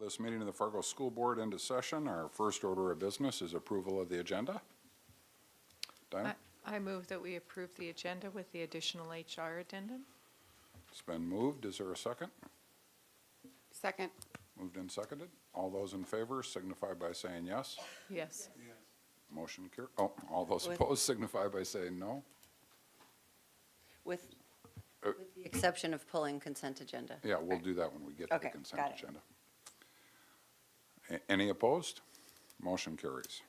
This meeting of the Fargo School Board into session. Our first order of business is approval of the agenda. Dinah? I move that we approve the agenda with the additional HR addendum. It's been moved. Is there a second? Second. Moved and seconded. All those in favor signify by saying yes. Yes. Motion carried. Oh, all those With- opposed signify by saying no. With the exception of pulling consent agenda. Yeah, we'll do that when we get to the Okay, consent got it. agenda. Any opposed? Motion carries.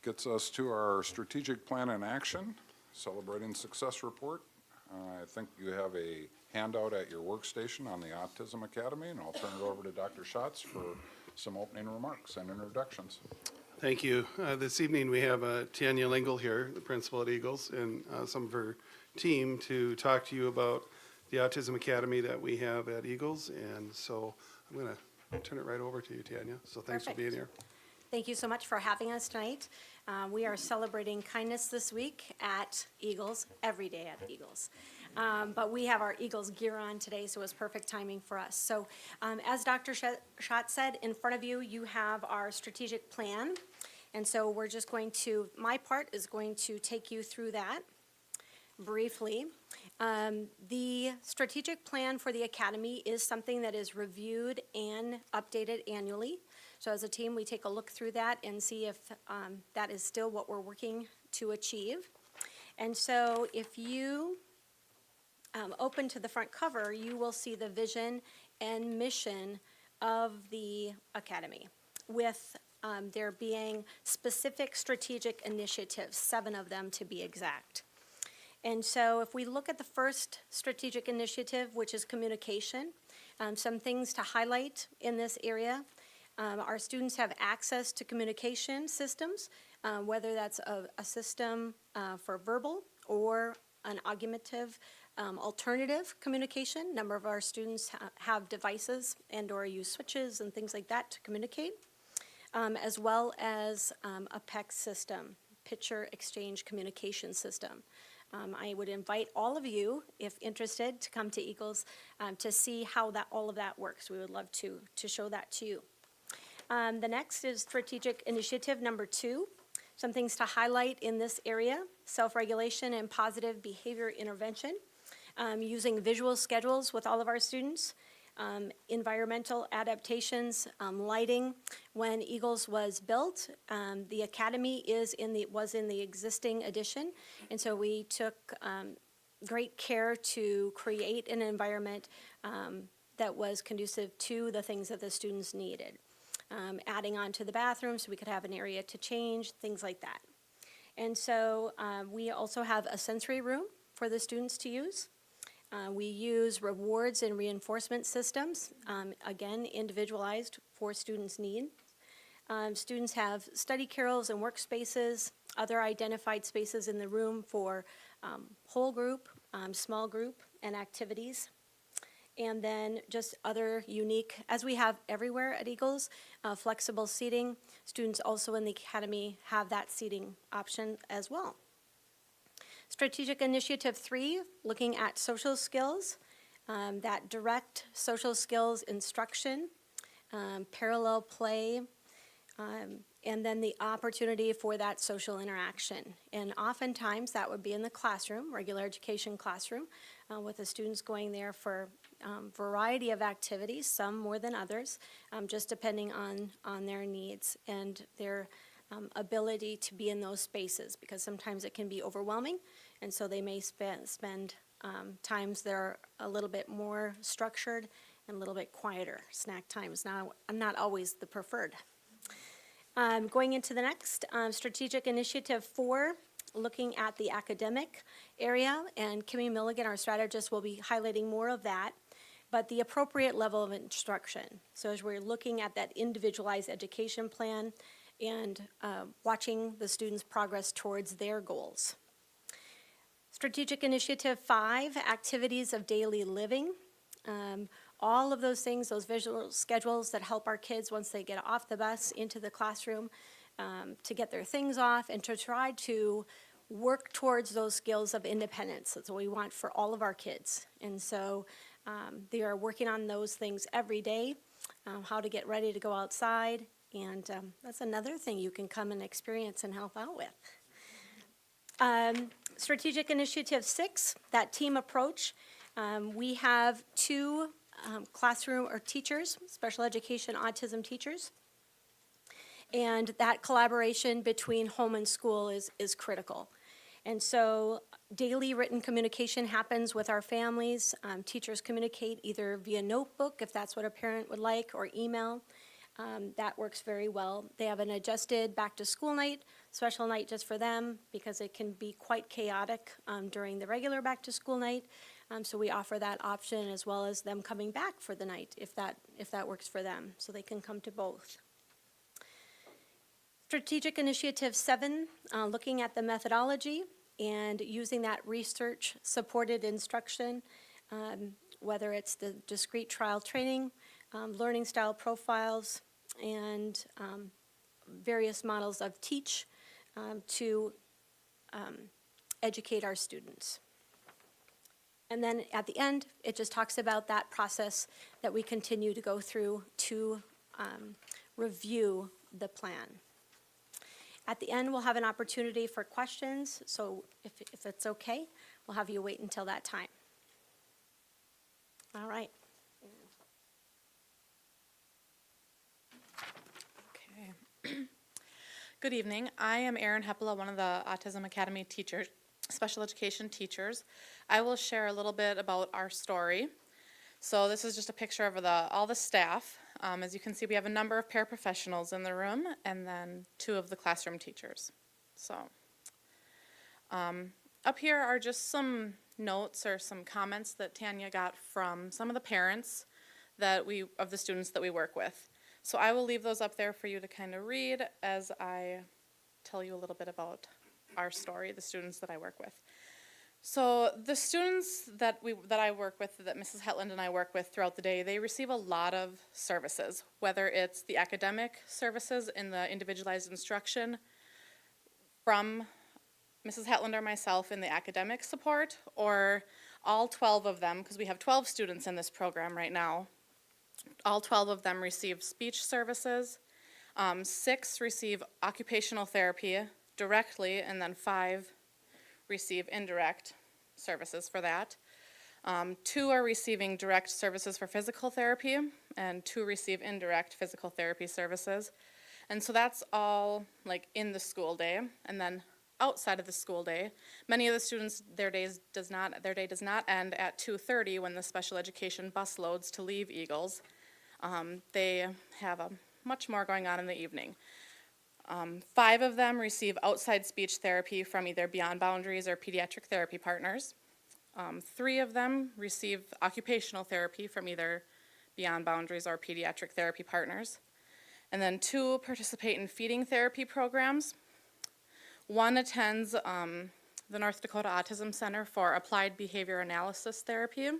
Gets us to our strategic plan in action, celebrating success report. I think you have a handout at your workstation on the Autism Academy, and I'll turn it over to Dr. Schatz for some opening remarks and introductions. Thank you. This evening we have Tanya Lingle here, the principal at Eagles, and some of her team to talk to you about the Autism Academy that we have at Eagles. And so I'm going to turn it right over to you, Tanya. So thanks for being here. Thank you so much for having us tonight. We are celebrating kindness this week at Eagles, every day at Eagles. But we have our Eagles gear on today, so it was perfect timing for us. So as Dr. Schatz said, in front of you, you have our strategic plan. And so we're just going to, my part is going to take you through that briefly. The strategic plan for the Academy is something that is reviewed and updated annually. So as a team, we take a look through that and see if that is still what we're working to achieve. And so if you open to the front cover, you will see the vision and mission of the Academy, with there being specific strategic initiatives, 7 of them to be exact. And so if we look at the first strategic initiative, which is communication, some things to highlight in this area. Our students have access to communication systems, whether that's a system for verbal or an augmentative alternative communication. A number of our students have devices and or use switches and things like that to communicate, as well as a PEC system, picture exchange communication system. I would invite all of you, if interested, to come to Eagles to see how all of that works. We would love to show that to you. The next is strategic initiative number 2. Some things to highlight in this area: self-regulation and positive behavior intervention, using visual schedules with all of our students, environmental adaptations, lighting. When Eagles was built, the Academy was in the existing addition, and so we took great care to create an environment that was conducive to the things that the students needed. Adding on to the bathroom so we could have an area to change, things like that. And so we also have a sensory room for the students to use. We use rewards and reinforcement systems, again, individualized for students' needs. Students have study carrels and workspaces, other identified spaces in the room for whole group, small group, and activities. And then just other unique, as we have everywhere at Eagles, flexible seating. Students also in the Academy have that seating option as well. Strategic Initiative 3, looking at social skills, that direct social skills instruction, parallel play, and then the opportunity for that social interaction. And oftentimes that would be in the classroom, regular education classroom, with the students going there for variety of activities, some more than others, just depending on their needs and their ability to be in those spaces, because sometimes it can be overwhelming, and so they may spend times that are a little bit more structured and a little bit quieter. Snack time is not always the preferred. Going into the next, Strategic Initiative 4, looking at the academic area, and Kimmy Milligan, our strategist, will be highlighting more of that, but the appropriate level of instruction. So as we're looking at that individualized education plan and watching the students' progress towards their goals. Strategic Initiative 5, activities of daily living. All of those things, those visual schedules that help our kids once they get off the bus into the classroom to get their things off and to try to work towards those skills of independence. That's what we want for all of our kids. And so they are working on those things every day. how to get ready to go outside, and that's another thing you can come and experience and help out with. Strategic Initiative 6, that team approach. We have 2 classroom or teachers, special education autism teachers. And that collaboration between home and school is critical. And so daily written communication happens with our families. Teachers communicate either via notebook, if that's what a parent would like, or email. That works very well. They have an adjusted back-to-school night, special night just for them, because it can be quite chaotic during the regular back-to-school night. So we offer that option, as well as them coming back for the night, if that works for them, so they can come to both. Strategic Initiative 7, looking at the methodology and using that research-supported instruction, whether it's the discrete trial training, learning style profiles, and various models of teach to educate our students. And then at the end, it just talks about that process that we continue to go through to review the plan. At the end, we'll have an opportunity for questions, so if it's okay, we'll have you wait until that time. All right. Okay. Good evening. I am Erin Hepela, one of the Autism Academy teachers, special education teachers. I will share a little bit about our story. So this is just a picture of all the staff. As you can see, we have a number of paraprofessionals in the room, and then 2 of the classroom teachers. So up here are just some notes or some comments that Tanya got from some of the parents of the students that we work with. So I will leave those up there for you to kind of read as I tell you a little bit about our story, the students that I work with. So the students that I work with, that Mrs. Hetland and I work with throughout the day, they receive a lot of services, whether it's the academic services in the individualized instruction from Mrs. Hetland or myself in the academic support, or all 12 of them, because we have 12 students in this program right now. All 12 of them receive speech services, 6 receive occupational therapy directly, and then 5 receive indirect services for that. 2 are receiving direct services for physical therapy, and 2 receive indirect physical therapy services. And so that's all like in the school day. And then outside of the school day, many of the students, their day does not end at 2:30 when the special education bus loads to leave Eagles. They have much more going on in the evening. 5 of them receive outside speech therapy from either Beyond Boundaries or pediatric therapy partners. 3 of them receive occupational therapy from either Beyond Boundaries or pediatric therapy partners. And then 2 participate in feeding therapy programs. 1 attends the North Dakota Autism Center for applied behavior analysis therapy.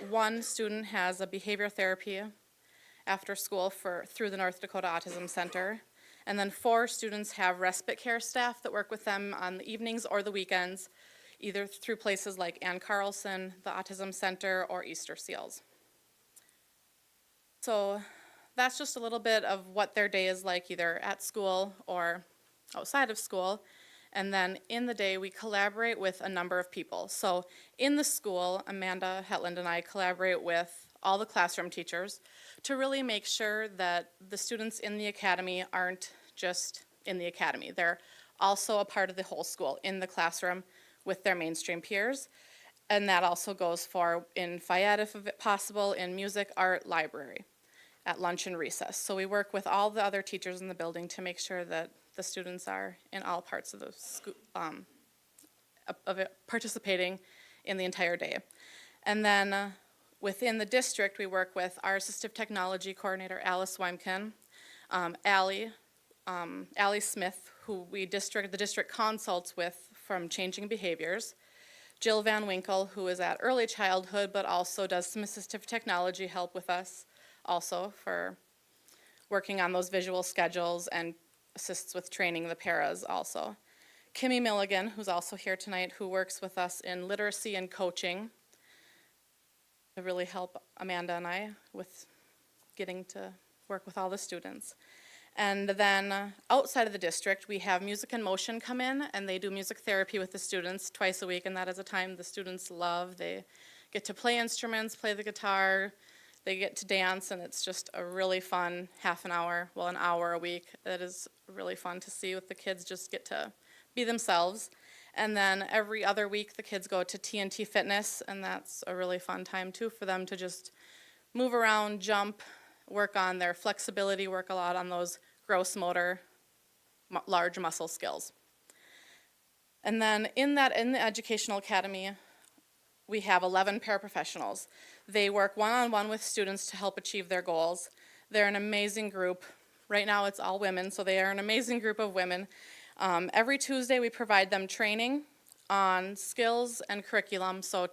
1 student has a behavior therapy after school through the North Dakota Autism Center. And then 4 students have respite care staff that work with them on the evenings or the weekends, either through places like Ann Carlson, the Autism Center, or Easter Seals. So that's just a little bit of what their day is like, either at school or outside of school. And then in the day, we collaborate with a number of people. So in the school, Amanda Hetland and I collaborate with all the classroom teachers to really make sure that the students in the academy aren't just in the academy. They're also a part of the whole school in the classroom with their mainstream peers. And that also goes for in FIED, if possible, in music, art, library, at lunch and recess. So we work with all the other teachers in the building to make sure that the students are in all parts of the school, of it, participating in the entire day. And then within the district, we work with our assistive technology coordinator, Alice Weimkin, Allie Smith, who the district consults with from Changing Behaviors, Jill Van Winkle, who is at early childhood, but also does some assistive technology help with us also for working on those visual schedules and assists with training the paras also. Kimmy Milligan, who's also here tonight, who works with us in literacy and coaching to really help Amanda and I with getting to work with all the students. And then outside of the district, we have Music in Motion come in, and they do music therapy with the students twice a week, and that is a time the students love. They get to play instruments, play the guitar, they get to dance, and it's just a really fun half an hour, well, an hour a week. That is really fun to see with the kids just get to be themselves. And then every other week, the kids go to TNT Fitness, and that's a really fun time, too, for them to just move around, jump, work on their flexibility, work a lot on those gross motor, large muscle skills. And then in the Educational Academy, we have 11 paraprofessionals. They work one-on-one with students to help achieve their goals. They're an amazing group. Right now it's all women, so they are an amazing group of women. Every Tuesday we provide them training on skills and curriculum, so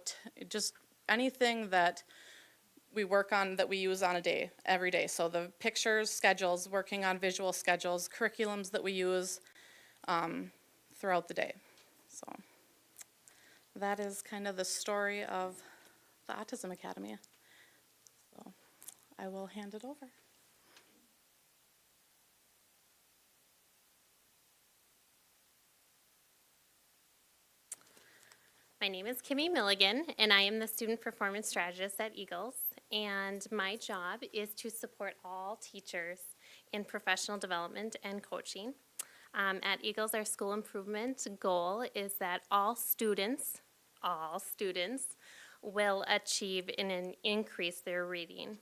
just anything that we work on that we use on every day. So the pictures, schedules, working on visual schedules, curriculums that we use throughout the day. So that is kind of the story of the Autism Academy. So I will hand it over. My name is Kimmy Milligan, and I am the Student Performance Strategist at Eagles. And my job is to support all teachers in professional development and coaching. At Eagles, our school improvement goal is that all students will achieve and increase their reading.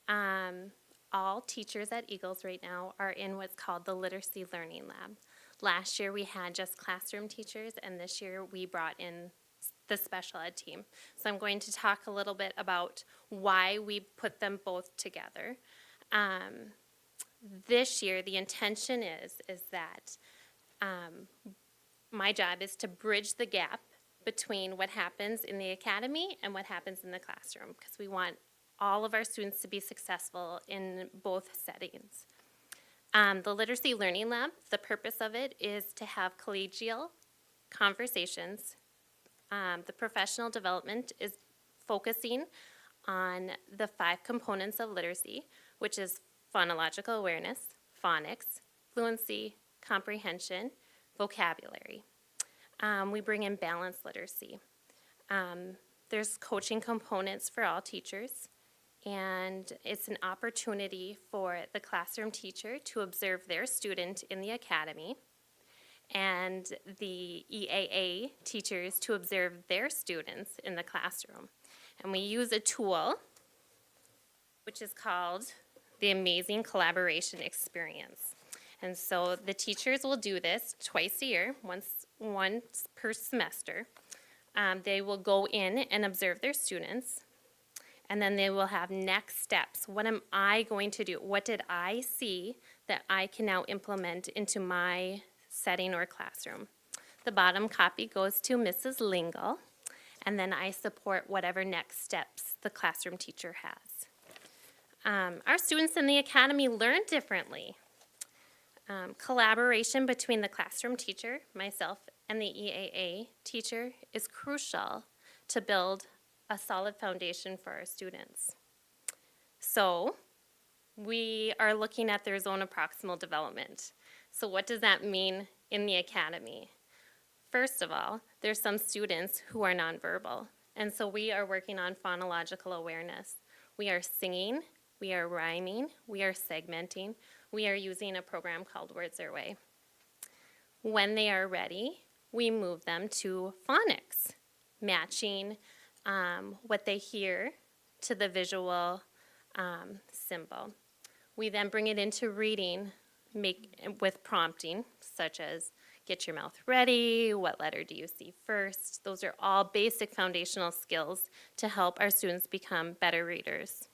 All teachers at Eagles right now are in what's called the Literacy Learning Lab. Last year we had just classroom teachers, and this year we brought in the special ed team. So I'm going to talk a little bit about why we put them both together. This year, the intention is that my job is to bridge the gap between what happens in the academy and what happens in the classroom, because we want all of our students to be successful in both settings. The Literacy Learning Lab, the purpose of it is to have collegial conversations. The professional development is focusing on the 5 components of literacy, which is phonological awareness, phonics, fluency, comprehension, vocabulary. We bring in balanced literacy. There's coaching components for all teachers, and it's an opportunity for the classroom teacher to observe their student in the academy, and the EAA teachers to observe their students in the classroom. And we use a tool which is called the Amazing Collaboration Experience. And so the teachers will do this twice a year, once per semester. They will go in and observe their students, and then they will have next steps. What am I going to do? What did I see that I can now implement into my setting or classroom? The bottom copy goes to Mrs. Lingle, and then I support whatever next steps the classroom teacher has. Our students in the academy learn differently. Collaboration between the classroom teacher, myself, and the EAA teacher is crucial to build a solid foundation for our students. So we are looking at their zone of proximal development. So what does that mean in the academy? First of all, there's some students who are nonverbal, and so we are working on phonological awareness. We are singing, we are rhyming, we are segmenting, we are using a program called Words Their Way. When they are ready, we move them to phonics, matching what they hear to the visual symbol. We then bring it into reading with prompting, such as get your mouth ready, what letter do you see first? Those are all basic foundational skills to help our students become better readers.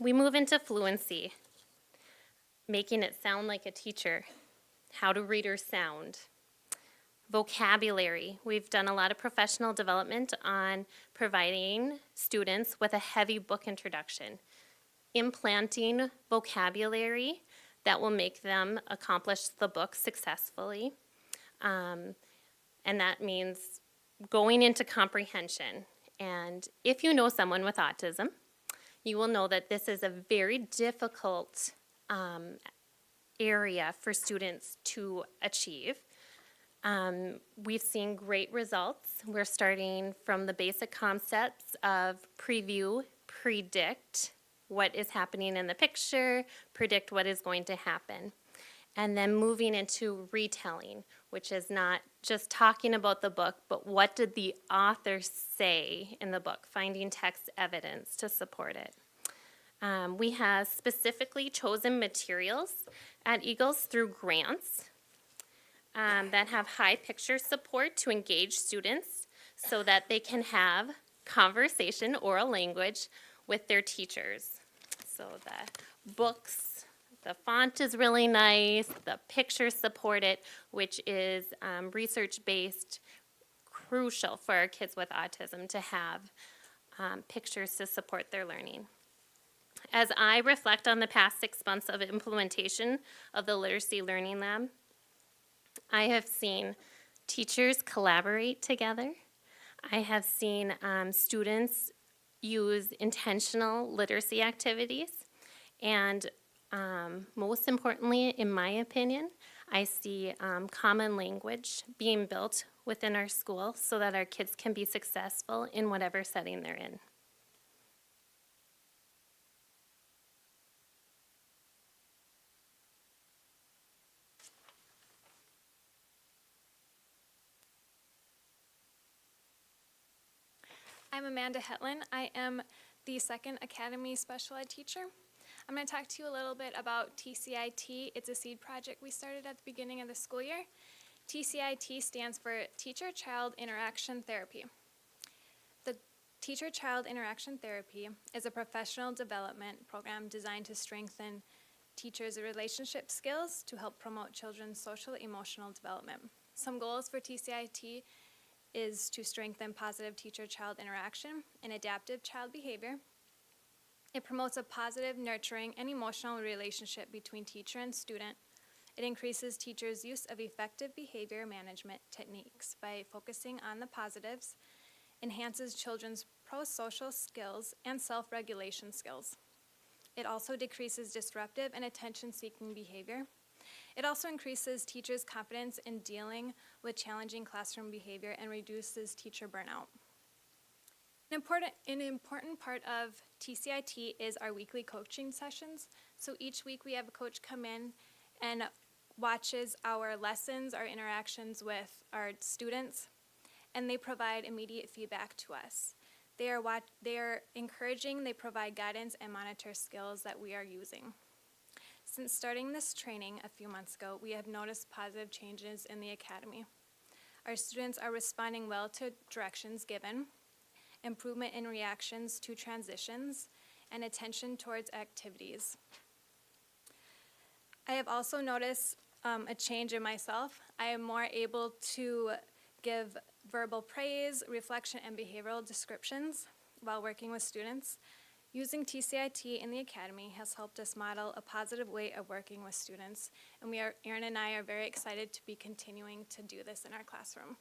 We move into fluency, making it sound like a teacher. How do readers sound? Vocabulary. We've done a lot of professional development on providing students with a heavy book introduction, implanting vocabulary that will make them accomplish the book successfully. And that means going into comprehension. And if you know someone with autism, you will know that this is a very difficult area for students to achieve. We've seen great results. We're starting from the basic concepts of preview, predict what is happening in the picture, predict what is going to happen, and then moving into retelling, which is not just talking about the book, but what did the author say in the book, finding text evidence to support it. We have specifically chosen materials at Eagles through grants that have high picture support to engage students so that they can have conversation, oral language, with their teachers. So the books, the font is really nice, the pictures support it, which is research-based, crucial for our kids with autism to have pictures to support their learning. As I reflect on the past 6 months of implementation of the Literacy Learning Lab, I have seen teachers collaborate together. I have seen students use intentional literacy activities. And most importantly, in my opinion, I see common language being built within our school so that our kids can be successful in whatever setting they're in. I'm Amanda Hetland. I am the second Academy Special Ed teacher. I'm going to talk to you a little bit about TCIT. It's a seed project we started at the beginning of the school year. TCIT stands for Teacher-Child Interaction Therapy. The Teacher-Child Interaction Therapy is a professional development program designed to strengthen teachers' relationship skills to help promote children's social emotional development. Some goals for TCIT is to strengthen positive teacher-child interaction and adaptive child behavior. It promotes a positive, nurturing, and emotional relationship between teacher and student. It increases teachers' use of effective behavior management techniques by focusing on the positives, enhances children's pro-social skills and self-regulation skills. It also decreases disruptive and attention-seeking behavior. It also increases teachers' confidence in dealing with challenging classroom behavior and reduces teacher burnout. An important part of TCIT is our weekly coaching sessions. So each week we have a coach come in and watches our lessons, our interactions with our students, and they provide immediate feedback to us. They are encouraging, they provide guidance, and monitor skills that we are using. Since starting this training a few months ago, we have noticed positive changes in the academy. Our students are responding well to directions given, improvement in reactions to transitions, and attention towards activities. I have also noticed a change in myself. I am more able to give verbal praise, reflection, and behavioral descriptions while working with students. Using TCIT in the academy has helped us model a positive way of working with students, and Erin and I are very excited to be continuing to do this in our classroom.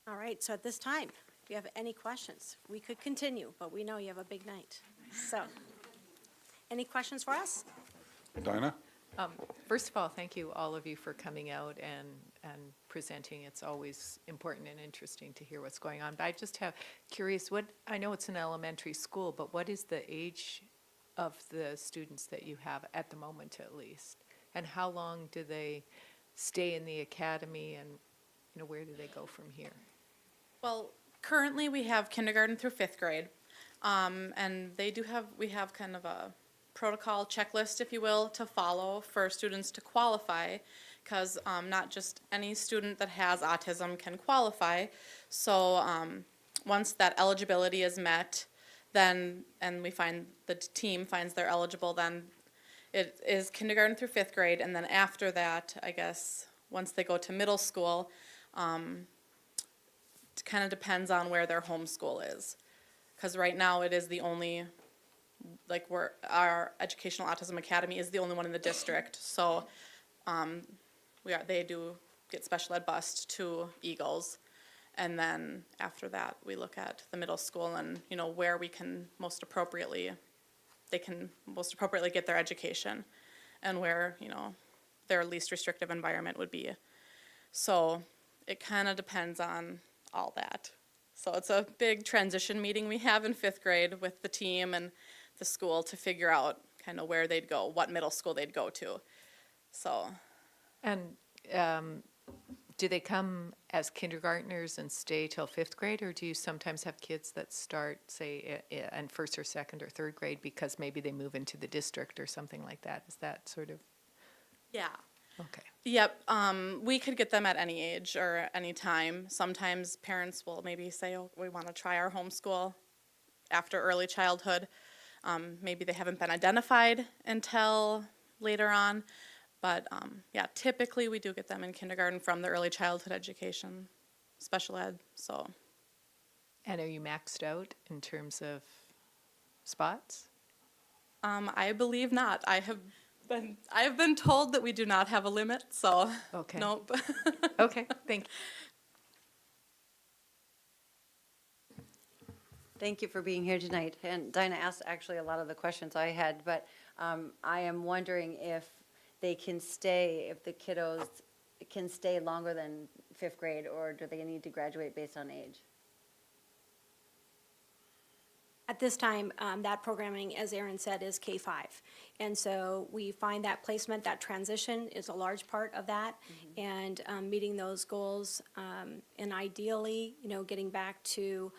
All right, so at this time, if you have any questions, we could continue, but we know you have a big night. So, any questions for us? Dinah? First of all, thank you, all of you, for coming out and presenting. It's always important and interesting to hear what's going on. But I just have curious, I know it's an elementary school, but what is the age of the students that you have at the moment, at least? And how long do they stay in the academy, and where do they go from here? Well, currently we have kindergarten through 5th grade, and we have kind of a protocol checklist, if you will, to follow for students to qualify, because not just any student that has autism can qualify. So once that eligibility is met, then, and we find the team finds they're eligible, then it is kindergarten through 5th grade, and then after that, I guess, once they go to middle school, it kind of depends on where their home school is. Because right now it is the only, our Educational Autism Academy is the only one in the district. So they do get special ed bused to Eagles. And then after that, we look at the middle school and, you know, where we can most appropriately, they can most appropriately get their education and where, you know, their least restrictive environment would be. So it kind of depends on all that. So it's a big transition meeting we have in 5th grade with the team and the school to figure out kind of where they'd go, what middle school they'd go to. So, And do they come as kindergartners and stay till 5th grade, or do you sometimes have kids that start, say, in 1st or 2nd or 3rd grade because maybe they move into the district or something like that? Is that sort of, yeah. okay. Yep, we could get them at any age or any time. Sometimes parents will maybe say, oh, we want to try our homeschool after early childhood. Maybe they haven't been identified until later on. But yeah, typically we do get them in kindergarten from the early childhood education, special ed, so. And are you maxed out in terms of spots? I believe not. I have been told that we do not have a limit, so, Okay. nope. Okay, thank you. Thank you for being here tonight. And Dinah asked actually a lot of the questions I had, but I am wondering if they can stay, if the kiddos can stay longer than 5th grade, or do they need to graduate based on age? At this time, that programming, as Erin said, is K-5. And so we find that placement, that transition is a large part of that. And meeting those goals, and ideally, you know, getting back to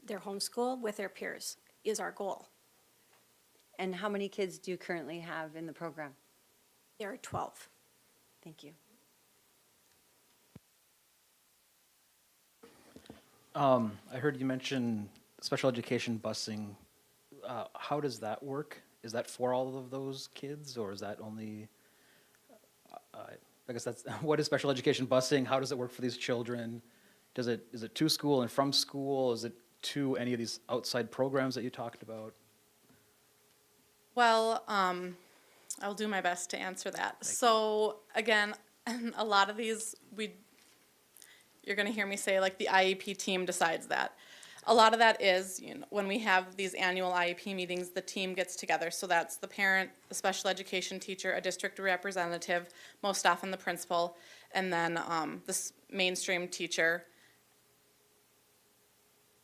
their homeschool with their peers is our goal. And how many kids do you currently have in the program? There are 12. Thank you. I heard you mention special education busing. How does that work? Is that for all of those kids, or is that only, I guess that's, what is special education busing? How does it work for these children? Is it to school and from school? Is it to any of these outside programs that you talked about? Well, I'll do my best to answer that. So again, a lot of these, you're gonna hear me say like the IEP team decides that. A lot of that is, you know, when we have these annual IEP meetings, the team gets together. So that's the parent, the special education teacher, a district representative, most often the principal, and then the mainstream teacher.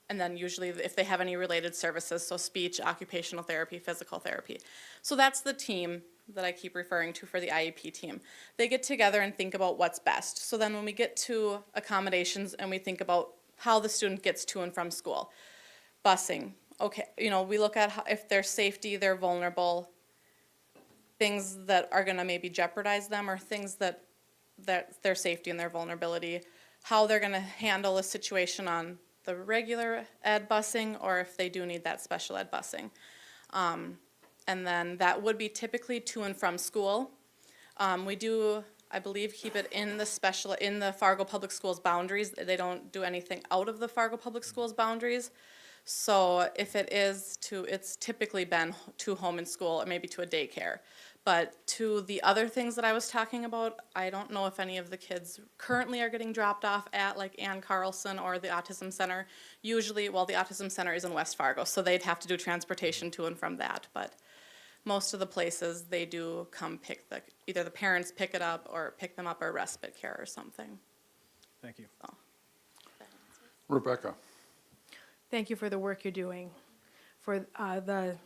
And then usually if they have any related services, so speech, occupational therapy, physical therapy. So that's the team that I keep referring to for the IEP team. They get together and think about what's best. So then when we get to accommodations and we think about how the student gets to and from school, busing, okay, you know, we look at if their safety, they're vulnerable, things that are gonna maybe jeopardize them, or things that their safety and their vulnerability, how they're gonna handle a situation on the regular ed busing, or if they do need that special ed busing. And then that would be typically to and from school. We do, I believe, keep it in the Fargo Public Schools boundaries. They don't do anything out of the Fargo Public Schools boundaries. So if it is it's typically been to home and school, or maybe to a daycare. But to the other things that I was talking about, I don't know if any of the kids currently are getting dropped off at like Ann Carlson or the Autism Center. Usually, well, the Autism Center is in West Fargo, so they'd have to do transportation to and from that. But most of the places, they do come either the parents pick it up or pick them up, or respite care or something. Thank you. So. Rebecca? Thank you for the work you're doing for the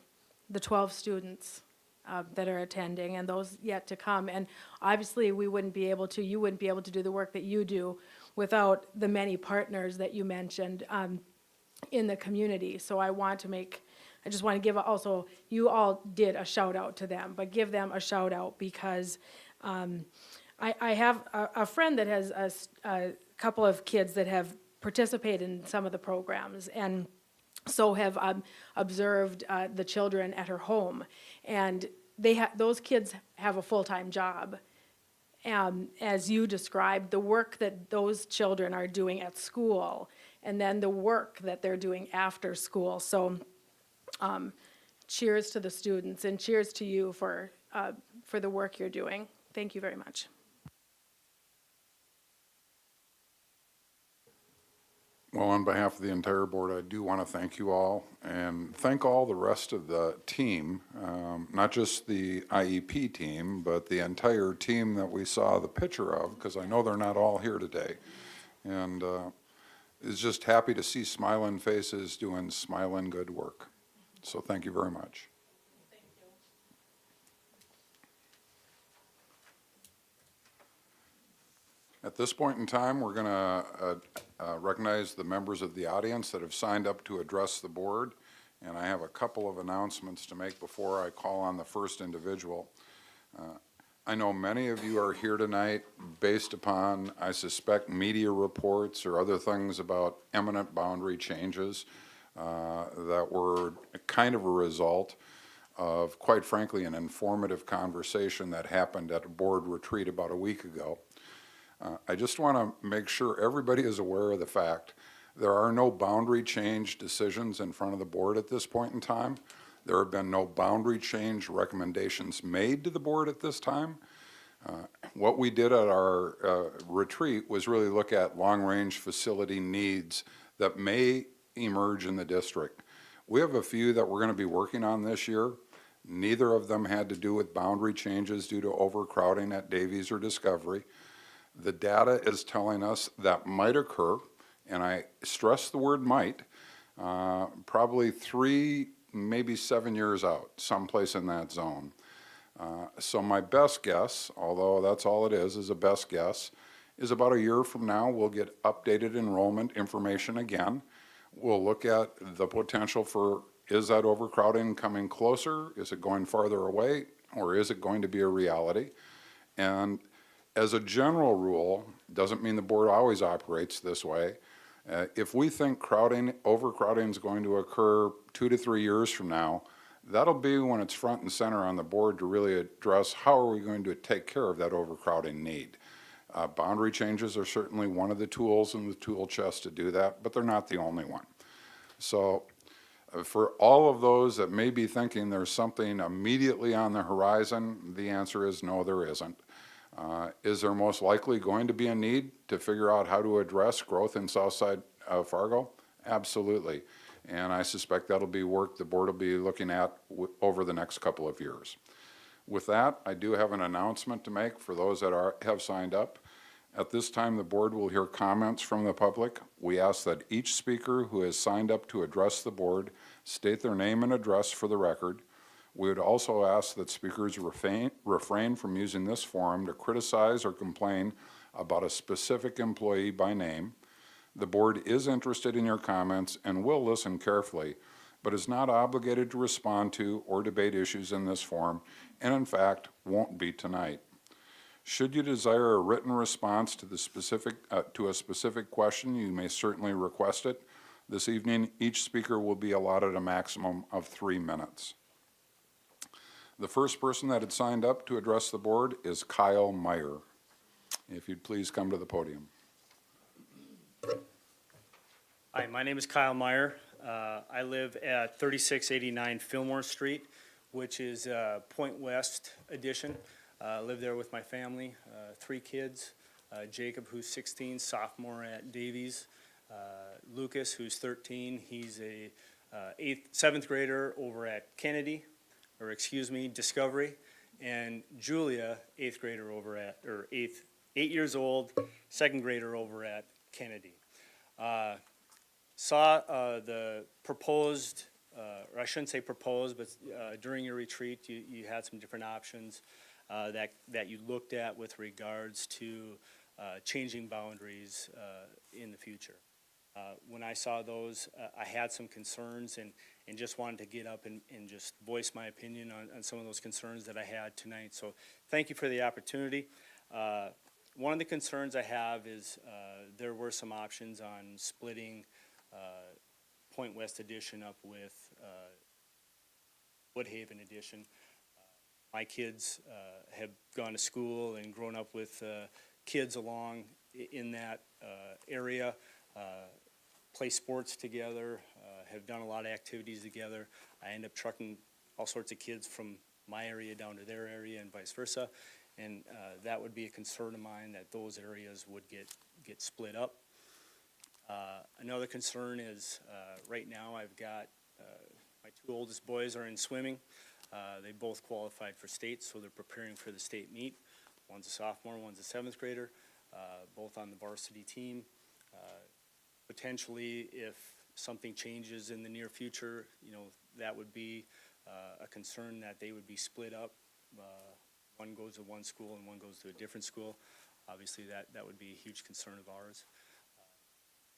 12 students that are attending and those yet to come. And obviously, you wouldn't be able to do the work that you do without the many partners that you mentioned in the community. So I just want to give also, you all did a shout out to them, but give them a shout out because I have a friend that has a couple of kids that have participated in some of the programs, and so have observed the children at her home. And those kids have a full-time job. As you described, the work that those children are doing at school, and then the work that they're doing after school. So cheers to the students, and cheers to you for the work you're doing. Thank you very much. Well, on behalf of the entire board, I do want to thank you all and thank all the rest of the team, not just the IEP team, but the entire team that we saw the picture of, because I know they're not all here today. And is just happy to see smiling faces doing smiling good work. So thank you very much. At this point in time, we're going to recognize the members of the audience that have signed up to address the board. And I have a couple of announcements to make before I call on the first individual. I know many of you are here tonight based upon, I suspect, media reports or other things about imminent boundary changes that were kind of a result of, quite frankly, an informative conversation that happened at a board retreat about a week ago. I just want to make sure everybody is aware of the fact there are no boundary change decisions in front of the board at this point in time. There have been no boundary change recommendations made to the board at this time. What we did at our retreat was really look at long-range facility needs that may emerge in the district. We have a few that we're going to be working on this year. Neither of them had to do with boundary changes due to overcrowding at Davies or Discovery. The data is telling us that might occur, and I stress the word might, probably 3, maybe 7 years out, someplace in that zone. So my best guess, although that's all it is a best guess, is about a year from now we'll get updated enrollment information again. We'll look at the potential for, is that overcrowding coming closer? Is it going farther away? Or is it going to be a reality? And as a general rule, doesn't mean the board always operates this way. If we think overcrowding is going to occur 2 to 3 years from now, that'll be when it's front and center on the board to really address how are we going to take care of that overcrowding need. Boundary changes are certainly one of the tools in the tool chest to do that, but they're not the only one. So for all of those that may be thinking there's something immediately on the horizon, the answer is no, there isn't. Is there most likely going to be a need to figure out how to address growth in Southside Fargo? Absolutely. And I suspect that'll be work the board will be looking at over the next couple of years. With that, I do have an announcement to make for those that have signed up. At this time, the board will hear comments from the public. We ask that each speaker who has signed up to address the board state their name and address for the record. We would also ask that speakers refrain from using this forum to criticize or complain about a specific employee by name. The board is interested in your comments and will listen carefully, but is not obligated to respond to or debate issues in this forum, and in fact, won't be tonight. Should you desire a written response to a specific question, you may certainly request it. This evening, each speaker will be allotted a maximum of 3 minutes. The first person that had signed up to address the board is Kyle Meyer. If you'd please come to the podium. Hi, my name is Kyle Meyer. I live at 3689 Fillmore Street, which is Point West addition. I live there with my family, 3 kids. Jacob, who's 16, sophomore at Davies. Lucas, who's 13, he's a 7th grader over at Discovery, and Julia, 8th grader over at, 8 years old, 2nd grader over at Kennedy. Saw the proposed, or I shouldn't say proposed, but during your retreat, you had some different options that you looked at with regards to changing boundaries in the future. When I saw those, I had some concerns and just wanted to get up and just voice my opinion on some of those concerns that I had tonight. So thank you for the opportunity. One of the concerns I have is there were some options on splitting Point West Edition up with Woodhaven Edition. My kids have gone to school and grown up with kids along in that area, play sports together, have done a lot of activities together. I end up trucking all sorts of kids from my area down to their area and vice versa. And that would be a concern of mine, that those areas would get split up. Another concern is, right now I've got, my two oldest boys are in swimming. They both qualified for state, so they're preparing for the state meet. One's a sophomore, one's a seventh grader, both on the varsity team. Potentially, if something changes in the near future, that would be a concern that they would be split up. One goes to one school and one goes to a different school. Obviously, that would be a huge concern of ours.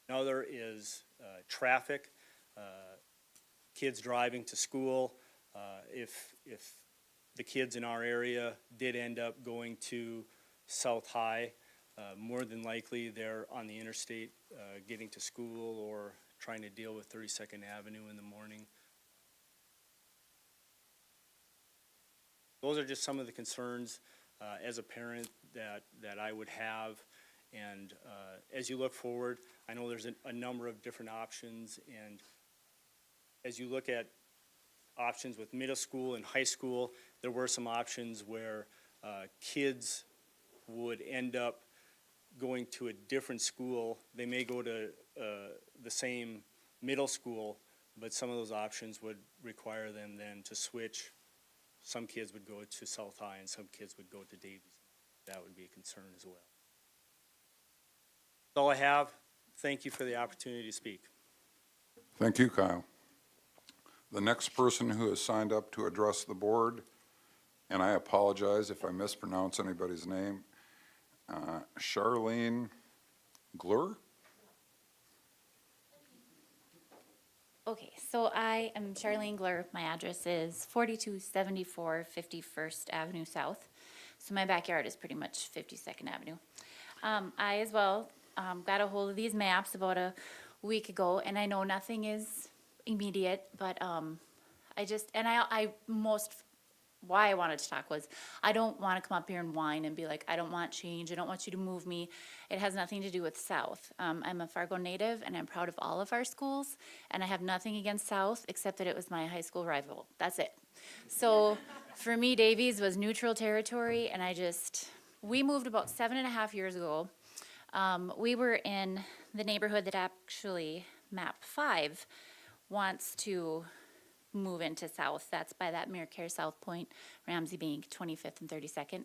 Another is traffic, kids driving to school. If the kids in our area did end up going to South High, more than likely they're on the interstate getting to school or trying to deal with 32nd Avenue in the morning. Those are just some of the concerns as a parent that I would have. And as you look forward, I know there's a number of different options. And as you look at options with middle school and high school, there were some options where kids would end up going to a different school. They may go to the same middle school, but some of those options would require them then to switch. Some kids would go to South High and some kids would go to Davies. That would be a concern as well. That's all I have. Thank you for the opportunity to speak. Thank you, Kyle. The next person who has signed up to address the board, and I apologize if I mispronounce anybody's name, Charlene Glur. Okay, so I am Charlene Glur. My address is 4274 51st Avenue South. So my backyard is pretty much 52nd Avenue. I as well got a hold of these maps about a week ago, and I know nothing is immediate, but why I wanted to talk was I don't want to come up here and whine and be like, I don't want change, I don't want you to move me. It has nothing to do with South. I'm a Fargo native and I'm proud of all of our schools, and I have nothing against South except that it was my high school rival. That's it. So for me, Davies was neutral territory, and we moved about 7.5 years ago. We were in the neighborhood that actually map 5 wants to move into South. That's by that Miracare South Point, Ramsey Bank, 25th and 32nd.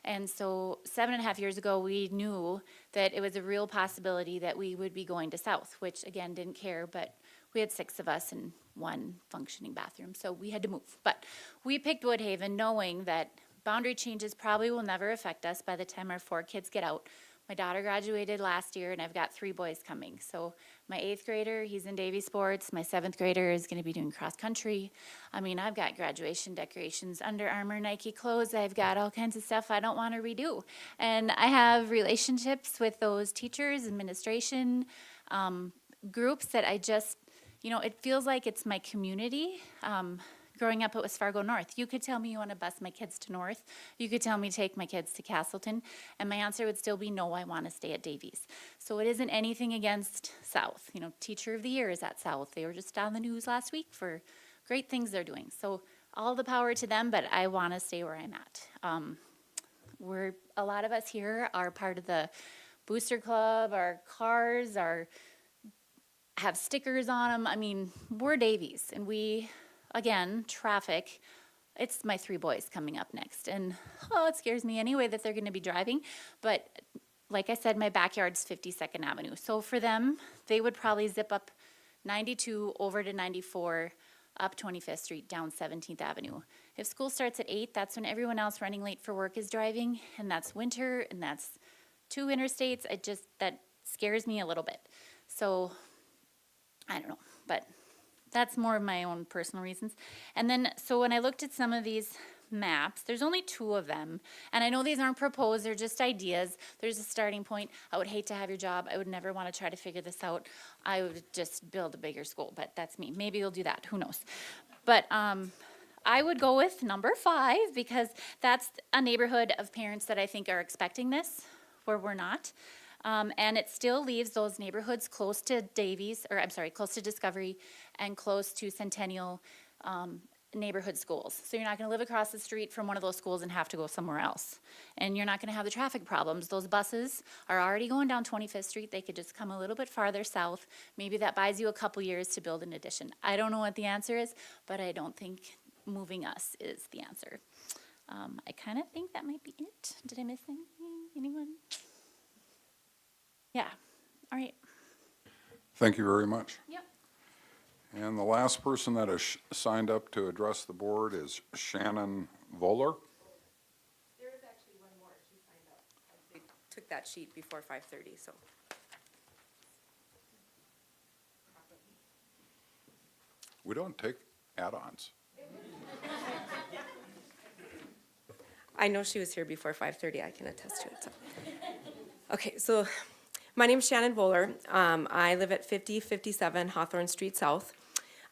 And so 7.5 years ago, we knew that it was a real possibility that we would be going to South, which again, didn't care, but we had 6 of us and 1 functioning bathroom, so we had to move. But we picked Woodhaven knowing that boundary changes probably will never affect us by the time our 4 kids get out. My daughter graduated last year, and I've got 3 boys coming. So my 8th grader, he's in Davie sports. My 7th grader is going to be doing cross country. I mean, I've got graduation decorations, Under Armour, Nike clothes. I've got all kinds of stuff I don't want to redo. And I have relationships with those teachers, administration, groups that I just, it feels like it's my community. Growing up, it was Fargo North. You could tell me you want to bus my kids to North. You could tell me take my kids to Castleton. And my answer would still be no, I want to stay at Davies. So it isn't anything against South. Teacher of the Year is at South. They were just on the news last week for great things they're doing. So all the power to them, but I want to stay where I'm at. A lot of us here are part of the Booster Club. Our cars have stickers on them. I mean, we're Davies, and again, traffic, it's my 3 boys coming up next. And, it scares me anyway that they're going to be driving. But like I said, my backyard's 52nd Avenue. So for them, they would probably zip up 92 over to 94, up 25th Street, down 17th Avenue. If school starts at 8, that's when everyone else running late for work is driving. And that's winter, and that's 2 interstates. That scares me a little bit. So, I don't know, but that's more of my own personal reasons. And then, so when I looked at some of these maps, there's only 2 of them. And I know these aren't proposed, they're just ideas. There's a starting point. I would hate to have your job. I would never want to try to figure this out. I would just build a bigger school, but that's me. Maybe you'll do that, who knows. But I would go with number 5 because that's a neighborhood of parents that I think are expecting this, where we're not. And it still leaves those neighborhoods close to Davies, close to Discovery and close to Centennial, neighborhood schools. So you're not gonna live across the street from one of those schools and have to go somewhere else. And you're not gonna have the traffic problems. Those buses are already going down 25th Street. They could just come a little bit farther south. Maybe that buys you a couple years to build an addition. I don't know what the answer is, but I don't think moving us is the answer. I kind of think that might be it. Did I miss anything? Anyone? Yeah, all right. Thank you very much. Yep. And the last person that has signed up to address the board is Shannon Voller. There is actually one more. She signed up. They took that sheet before 5:30, so. We don't take add-ons. I know she was here before 5:30. I can attest to it. So. Okay, so my name's Shannon Voller. I live at 5057 Hawthorne Street South.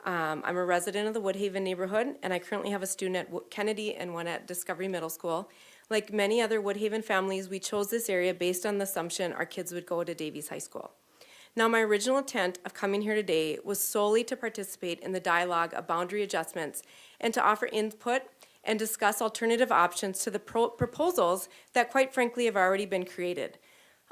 I'm a resident of the Woodhaven neighborhood, and I currently have a student at Kennedy and one at Discovery Middle School. Like many other Woodhaven families, we chose this area based on the assumption our kids would go to Davies High School. Now, my original intent of coming here today was solely to participate in the dialogue of boundary adjustments and to offer input and discuss alternative options to the proposals that quite frankly have already been created.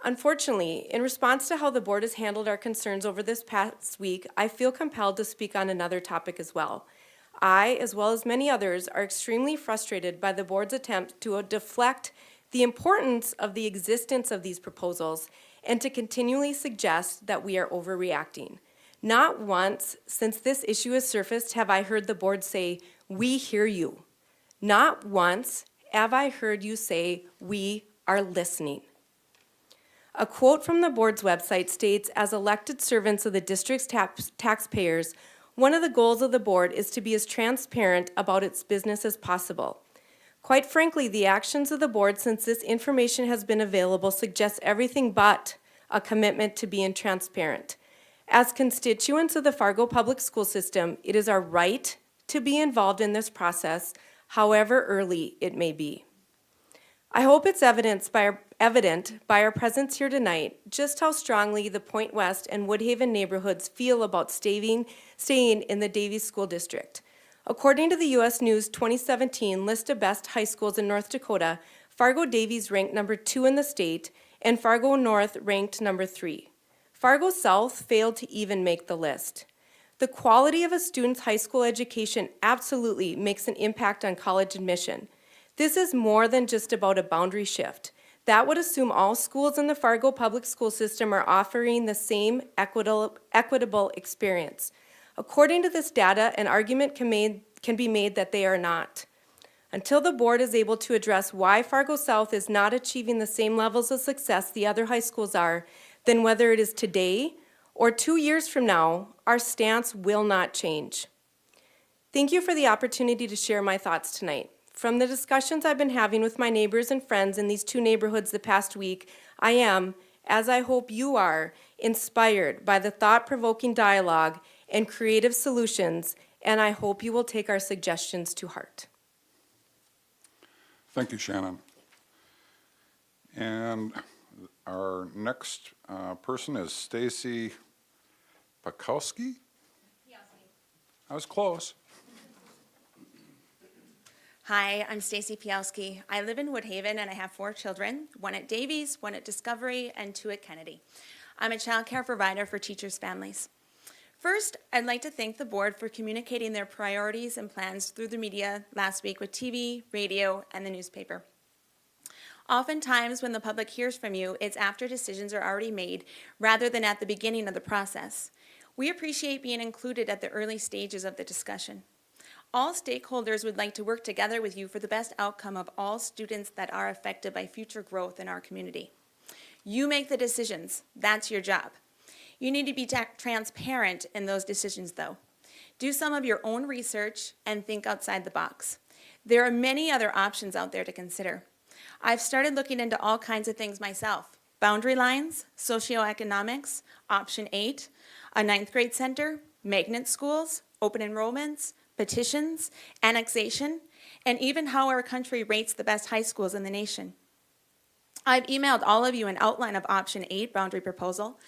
Unfortunately, in response to how the board has handled our concerns over this past week, I feel compelled to speak on another topic as well. I, as well as many others, are extremely frustrated by the board's attempt to deflect the importance of the existence of these proposals and to continually suggest that we are overreacting. Not once since this issue has surfaced have I heard the board say, "We hear you." Not once have I heard you say, "We are listening." A quote from the board's website states, "As elected servants of the district's taxpayers, one of the goals of the board is to be as transparent about its business as possible." Quite frankly, the actions of the board since this information has been available suggests everything but a commitment to being transparent. As constituents of the Fargo public school system, it is our right to be involved in this process, however early it may be. I hope it's evident by our presence here tonight just how strongly the Point West and Woodhaven neighborhoods feel about staying in the Davies School District. According to the U.S. News 2017 list of best high schools in North Dakota, Fargo Davies ranked number 2 in the state, and Fargo North ranked number 3. Fargo South failed to even make the list. The quality of a student's high school education absolutely makes an impact on college admission. This is more than just about a boundary shift. That would assume all schools in the Fargo public school system are offering the same equitable experience. According to this data, an argument can be made that they are not. Until the board is able to address why Fargo South is not achieving the same levels of success the other high schools are, then whether it is today or 2 years from now, our stance will not change. Thank you for the opportunity to share my thoughts tonight. From the discussions I've been having with my neighbors and friends in these 2 neighborhoods the past week, I am, as I hope you are, inspired by the thought-provoking dialogue and creative solutions, and I hope you will take our suggestions to heart. Thank you, Shannon. And our next person is Stacy Pakowski? I was close. Hi, I'm Stacy Piowski. I live in Woodhaven and I have 4 children, 1 at Davies, 1 at Discovery, and 2 at Kennedy. I'm a child care provider for teachers' families. First, I'd like to thank the board for communicating their priorities and plans through the media last week with TV, radio, and the newspaper. Oftentimes, when the public hears from you, it's after decisions are already made rather than at the beginning of the process. We appreciate being included at the early stages of the discussion. All stakeholders would like to work together with you for the best outcome of all students that are affected by future growth in our community. You make the decisions. That's your job. You need to be transparent in those decisions, though. Do some of your own research and think outside the box. There are many other options out there to consider. I've started looking into all kinds of things myself. Boundary lines, socioeconomics, option 8, a 9th grade center, magnet schools, open enrollments, petitions, annexation, and even how our country rates the best high schools in the nation. I've emailed all of you an outline of option 8 boundary proposal,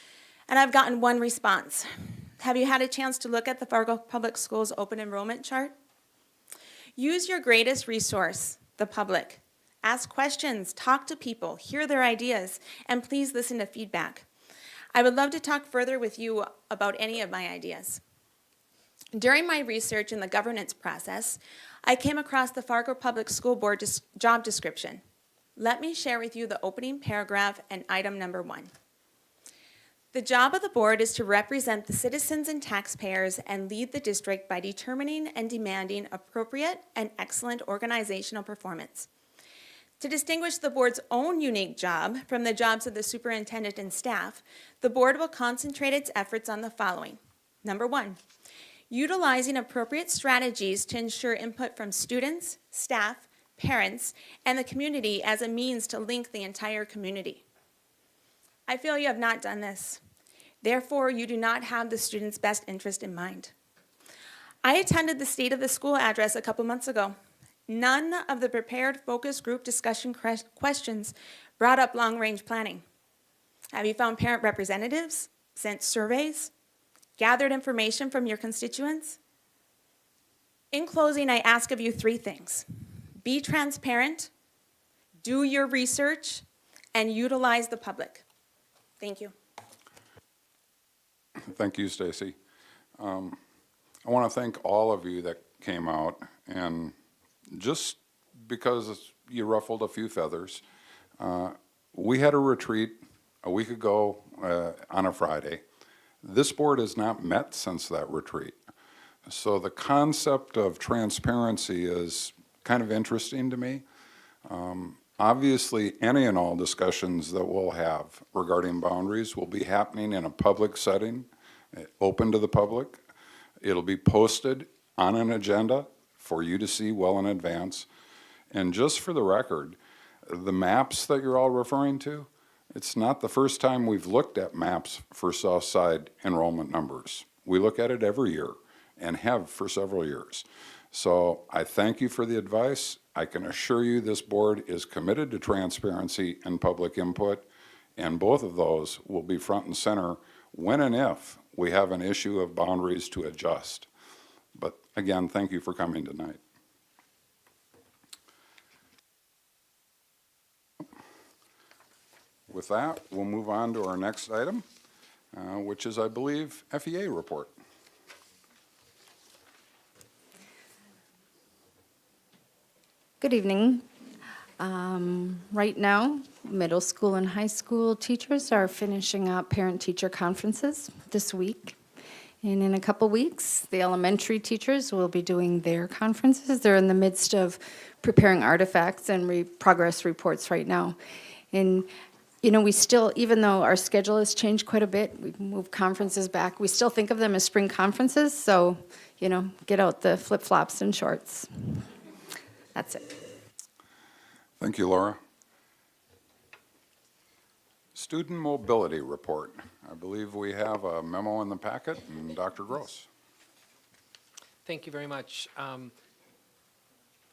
and I've gotten 1 response. Have you had a chance to look at the Fargo Public Schools open enrollment chart? Use your greatest resource, the public. Ask questions, talk to people, hear their ideas, and please listen to feedback. I would love to talk further with you about any of my ideas. During my research in the governance process, I came across the Fargo Public School Board job description. Let me share with you the opening paragraph and item number 1. The job of the board is to represent the citizens and taxpayers and lead the district by determining and demanding appropriate and excellent organizational performance. To distinguish the board's own unique job from the jobs of the superintendent and staff, the board will concentrate its efforts on the following. Number 1, utilizing appropriate strategies to ensure input from students, staff, parents, and the community as a means to link the entire community. I feel you have not done this. Therefore, you do not have the student's best interest in mind. I attended the State of the School address a couple months ago. None of the prepared focus group discussion questions brought up long-range planning. Have you found parent representatives, sent surveys, gathered information from your constituents? In closing, I ask of you 3 things. Be transparent, do your research, and utilize the public. Thank you. Thank you, Stacy. I want to thank all of you that came out, and just because you ruffled a few feathers, we had a retreat a week ago on a Friday. This board has not met since that retreat. So the concept of transparency is kind of interesting to me. Obviously, any and all discussions that we'll have regarding boundaries will be happening in a public setting, open to the public. It'll be posted on an agenda for you to see well in advance. And just for the record, the maps that you're all referring to, it's not the first time we've looked at maps for Southside enrollment numbers. We look at it every year and have for several years. So I thank you for the advice. I can assure you this board is committed to transparency and public input, and both of those will be front and center when and if we have an issue of boundaries to adjust. But again, thank you for coming tonight. With that, we'll move on to our next item, which is, I believe, FEA report. Good evening. Right now, middle school and high school teachers are finishing up parent-teacher conferences this week. And in a couple weeks, the elementary teachers will be doing their conferences. They're in the midst of preparing artifacts and progress reports right now. And you know, we still, even though our schedule has changed quite a bit, we've moved conferences back, we still think of them as spring conferences, so, you know, get out the flip-flops and shorts. That's it. Thank you, Laura. Student mobility report. I believe we have a memo in the packet, and Dr. Gross. Thank you very much.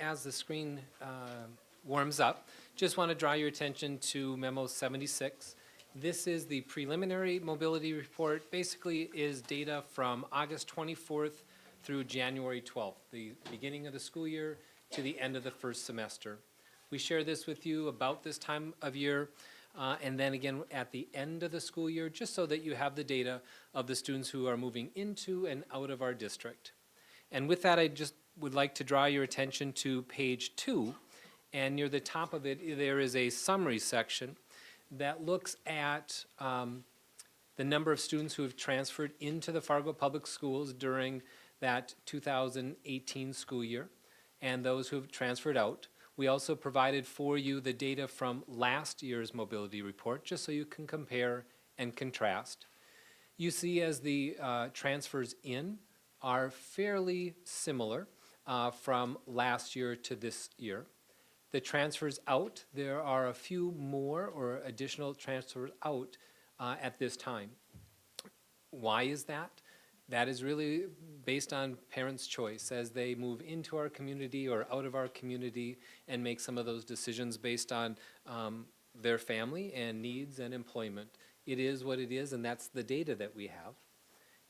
As the screen warms up, just want to draw your attention to Memo 76. This is the preliminary mobility report. Basically is data from August 24th through January 12th, the beginning of the school year to the end of the first semester. We share this with you about this time of year, and then again at the end of the school year, just so that you have the data of the students who are moving into and out of our district. And with that, I just would like to draw your attention to page 2, and near the top of it, there is a summary section that looks at the number of students who have transferred into the Fargo Public Schools during that 2018 school year, and those who have transferred out. We also provided for you the data from last year's mobility report, just so you can compare and contrast. You see as the transfers in are fairly similar from last year to this year. The transfers out, there are a few more or additional transfers out at this time. Why is that? That is really based on parents' choice as they move into our community or out of our community and make some of those decisions based on their family and needs and employment. It is what it is, and that's the data that we have.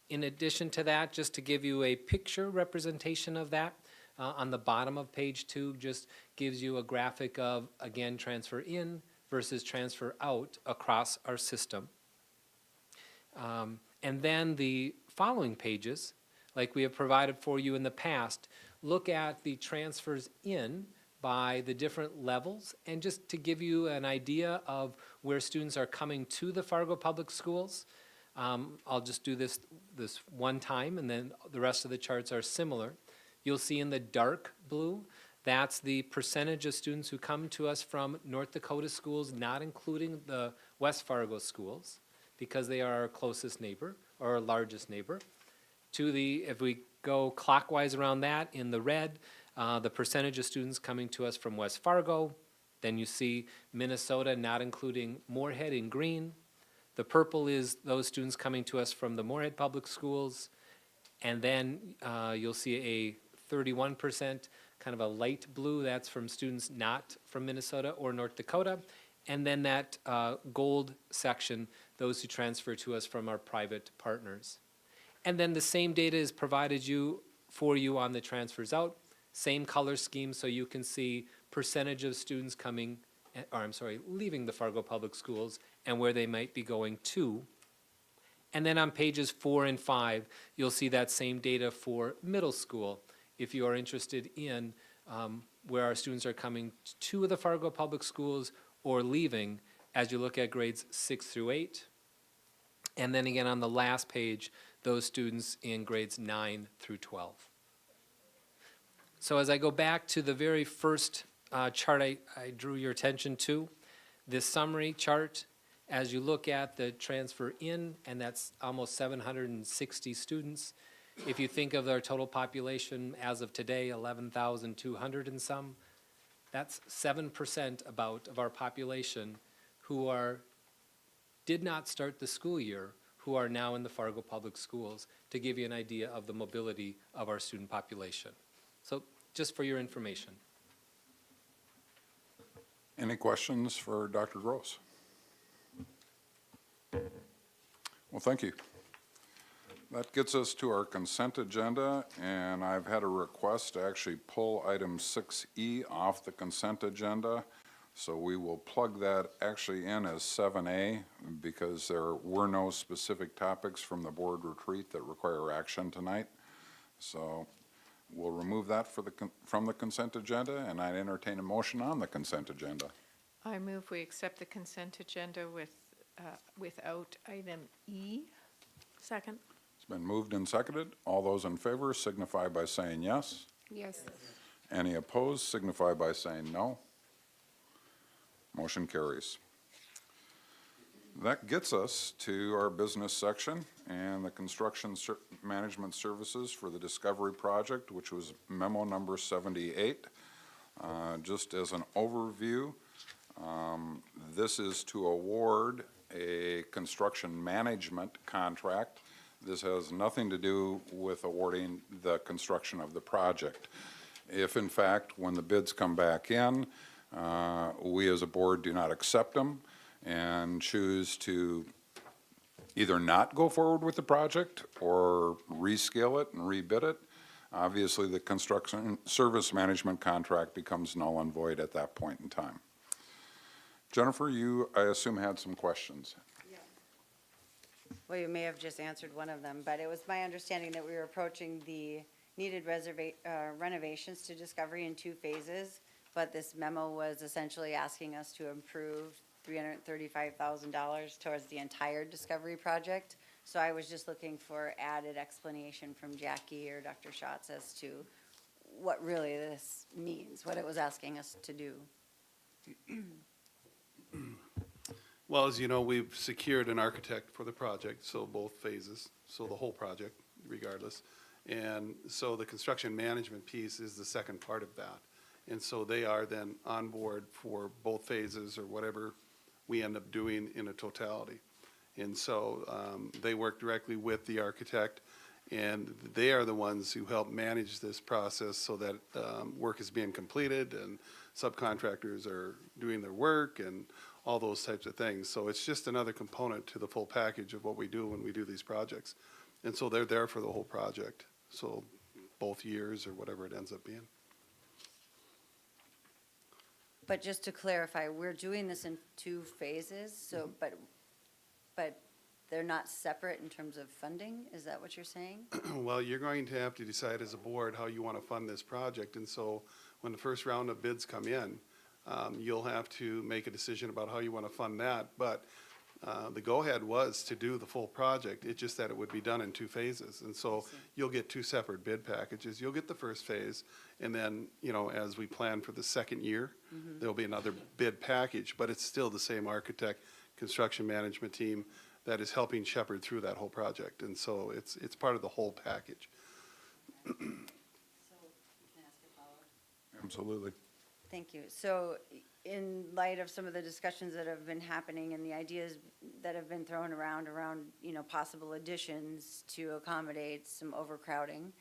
In addition to that, just to give you a picture representation of that, on the bottom of page 2 just gives you a graphic of, again, transfer in versus transfer out across our system. And then the following pages, like we have provided for you in the past, look at the transfers in by the different levels, and just to give you an idea of where students are coming to the Fargo Public Schools. I'll just do this one time, and then the rest of the charts are similar. You'll see in the dark blue, that's the percentage of students who come to us from North Dakota schools, not including the West Fargo schools, because they are our closest neighbor, or our largest neighbor. If we go clockwise around that, in the red, the percentage of students coming to us from West Fargo. Then you see Minnesota, not including Moorhead, in green. The purple is those students coming to us from the Moorhead Public Schools. And then you'll see a 31%, kind of a light blue, that's from students not from Minnesota or North Dakota. And then that gold section, those who transfer to us from our private partners. And then the same data is provided for you on the transfers out. Same color scheme, so you can see percentage of students leaving the Fargo Public Schools and where they might be going to. And then on pages 4 and 5, you'll see that same data for middle school, if you are interested in where our students are coming to the Fargo Public Schools or leaving, as you look at grades 6 through 8. And then again on the last page, those students in grades 9 through 12. So as I go back to the very first chart I drew your attention to, this summary chart, as you look at the transfer in, and that's almost 760 students. If you think of our total population as of today, 11,200 and some, that's 7% about of our population who did not start the school year, who are now in the Fargo Public Schools, to give you an idea of the mobility of our student population. So just for your information. Any questions for Dr. Gross? Well, thank you. That gets us to our consent agenda, and I've had a request to actually pull item 6E off the consent agenda. So we will plug that actually in as 7A, because there were no specific topics from the board retreat that require action tonight. So we'll remove that from the consent agenda, and I'd entertain a motion on the consent agenda. I move we accept the consent agenda without item E. Second. It's been moved and seconded. All those in favor signify by saying yes. Yes. Any opposed signify by saying no. Motion carries. That gets us to our business section and the construction management services for the Discovery Project, which was memo number 78. Just as an overview, this is to award a construction management contract. This has nothing to do with awarding the construction of the project. If in fact, when the bids come back in, we as a board do not accept them and choose to either not go forward with the project or rescale it and rebid it, obviously the construction service management contract becomes null and void at that point in time. Jennifer, you, I assume, had some questions. Well, you may have just answered one of them, but it was my understanding that we were approaching the needed renovations to Discovery in 2 phases, but this memo was essentially asking us to approve $335,000 towards the entire Discovery project. So I was just looking for added explanation from Jackie or Dr. Schatz as to what really this means, what it was asking us to do. Well, as you know, we've secured an architect for the project, so both phases, so the whole project regardless. And so the construction management piece is the second part of that. And so they are then on board for both phases or whatever we end up doing in a totality. And so they work directly with the architect, and they are the ones who help manage this process so that work is being completed and subcontractors are doing their work and all those types of things. So it's just another component to the full package of what we do when we do these projects. And so they're there for the whole project. So both years or whatever it ends up being. But just to clarify, we're doing this in 2 phases, so, but they're not separate in terms of funding? Is that what you're saying? Well, you're going to have to decide as a board how you want to fund this project, and so when the first round of bids come in, you'll have to make a decision about how you want to fund that, but the go-ahead was to do the full project, it's just that it would be done in 2 phases, and so you'll get 2 separate bid packages. You'll get the first phase, and then, you know, as we plan for the second year, there'll be another bid package, but it's still the same architect, construction management team that is helping shepherd through that whole project, and so it's part of the whole package. Absolutely. Thank you. So in light of some of the discussions that have been happening and the ideas that have been thrown around, you know, possible additions to accommodate some overcrowding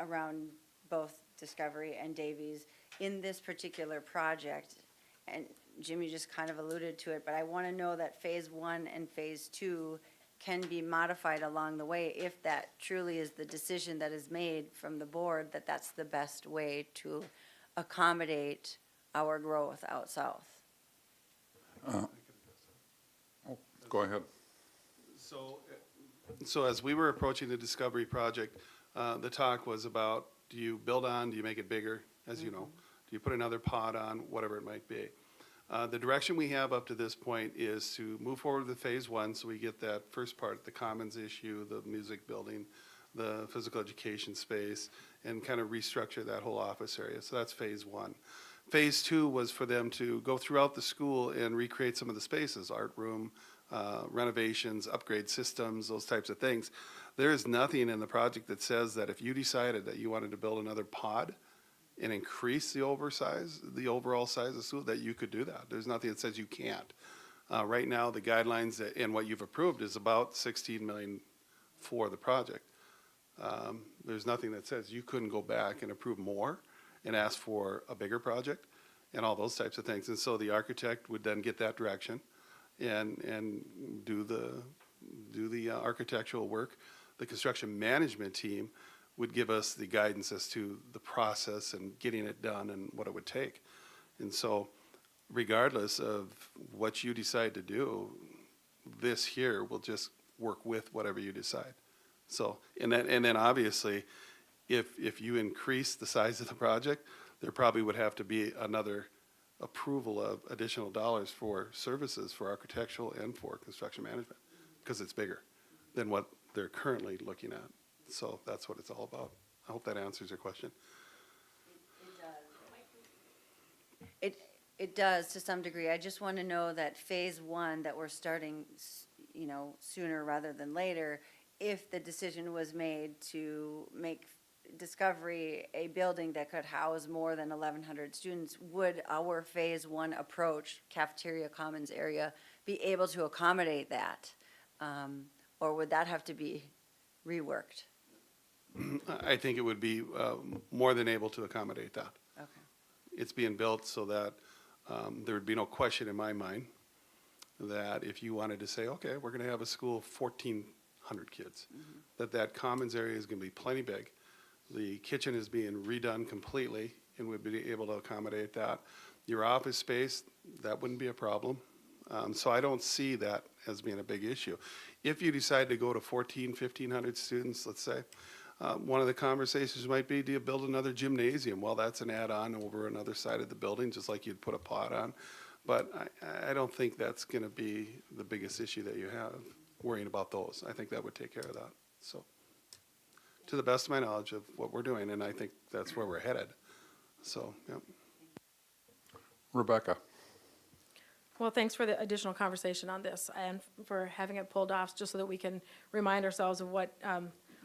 around both Discovery and Davies, in this particular project, and Jim, you just kind of alluded to it, but I want to know that phase 1 and phase 2 can be modified along the way if that truly is the decision that is made from the board, that that's the best way to accommodate our growth out south. Go ahead. So as we were approaching the Discovery project, the talk was about, do you build on, do you make it bigger, as you know? Do you put another pod on, whatever it might be? The direction we have up to this point is to move forward with phase 1, so we get that first part, the commons issue, the music building, the physical education space, and kind of restructure that whole office area. So that's phase 1. Phase 2 was for them to go throughout the school and recreate some of the spaces, art room, renovations, upgrade systems, those types of things. There is nothing in the project that says that if you decided that you wanted to build another pod and increase the overall size of the school, that you could do that. There's nothing that says you can't. Right now, the guidelines and what you've approved is about $16 million for the project. There's nothing that says you couldn't go back and approve more and ask for a bigger project and all those types of things. And so the architect would then get that direction and do the architectural work. The construction management team would give us the guidance as to the process and getting it done and what it would take. And so regardless of what you decide to do, this here will just work with whatever you decide. So, and then obviously, if you increase the size of the project, there probably would have to be another approval of additional dollars for services for architectural and for construction management, because it's bigger than what they're currently looking at. So that's what it's all about. I hope that answers your question. It does to some degree. I just want to know that phase 1 that we're starting, you know, sooner rather than later, if the decision was made to make Discovery a building that could house more than 1,100 students, would our phase 1 approach, cafeteria commons area, be able to accommodate that? Or would that have to be reworked? I think it would be more than able to accommodate that. Okay. It's being built so that there would be no question in my mind that if you wanted to say, okay, we're going to have a school of 1,400 kids, that commons area is going to be plenty big. The kitchen is being redone completely and would be able to accommodate that. Your office space, that wouldn't be a problem. So I don't see that as being a big issue. If you decide to go to 1,500 students, let's say, one of the conversations might be, do you build another gymnasium? Well, that's an add-on over another side of the building, just like you'd put a pod on. But I don't think that's going to be the biggest issue that you have, worrying about those. I think that would take care of that. So, to the best of my knowledge of what we're doing, and I think that's where we're headed. So, yeah. Rebecca. Well, thanks for the additional conversation on this and for having it pulled off just so that we can remind ourselves of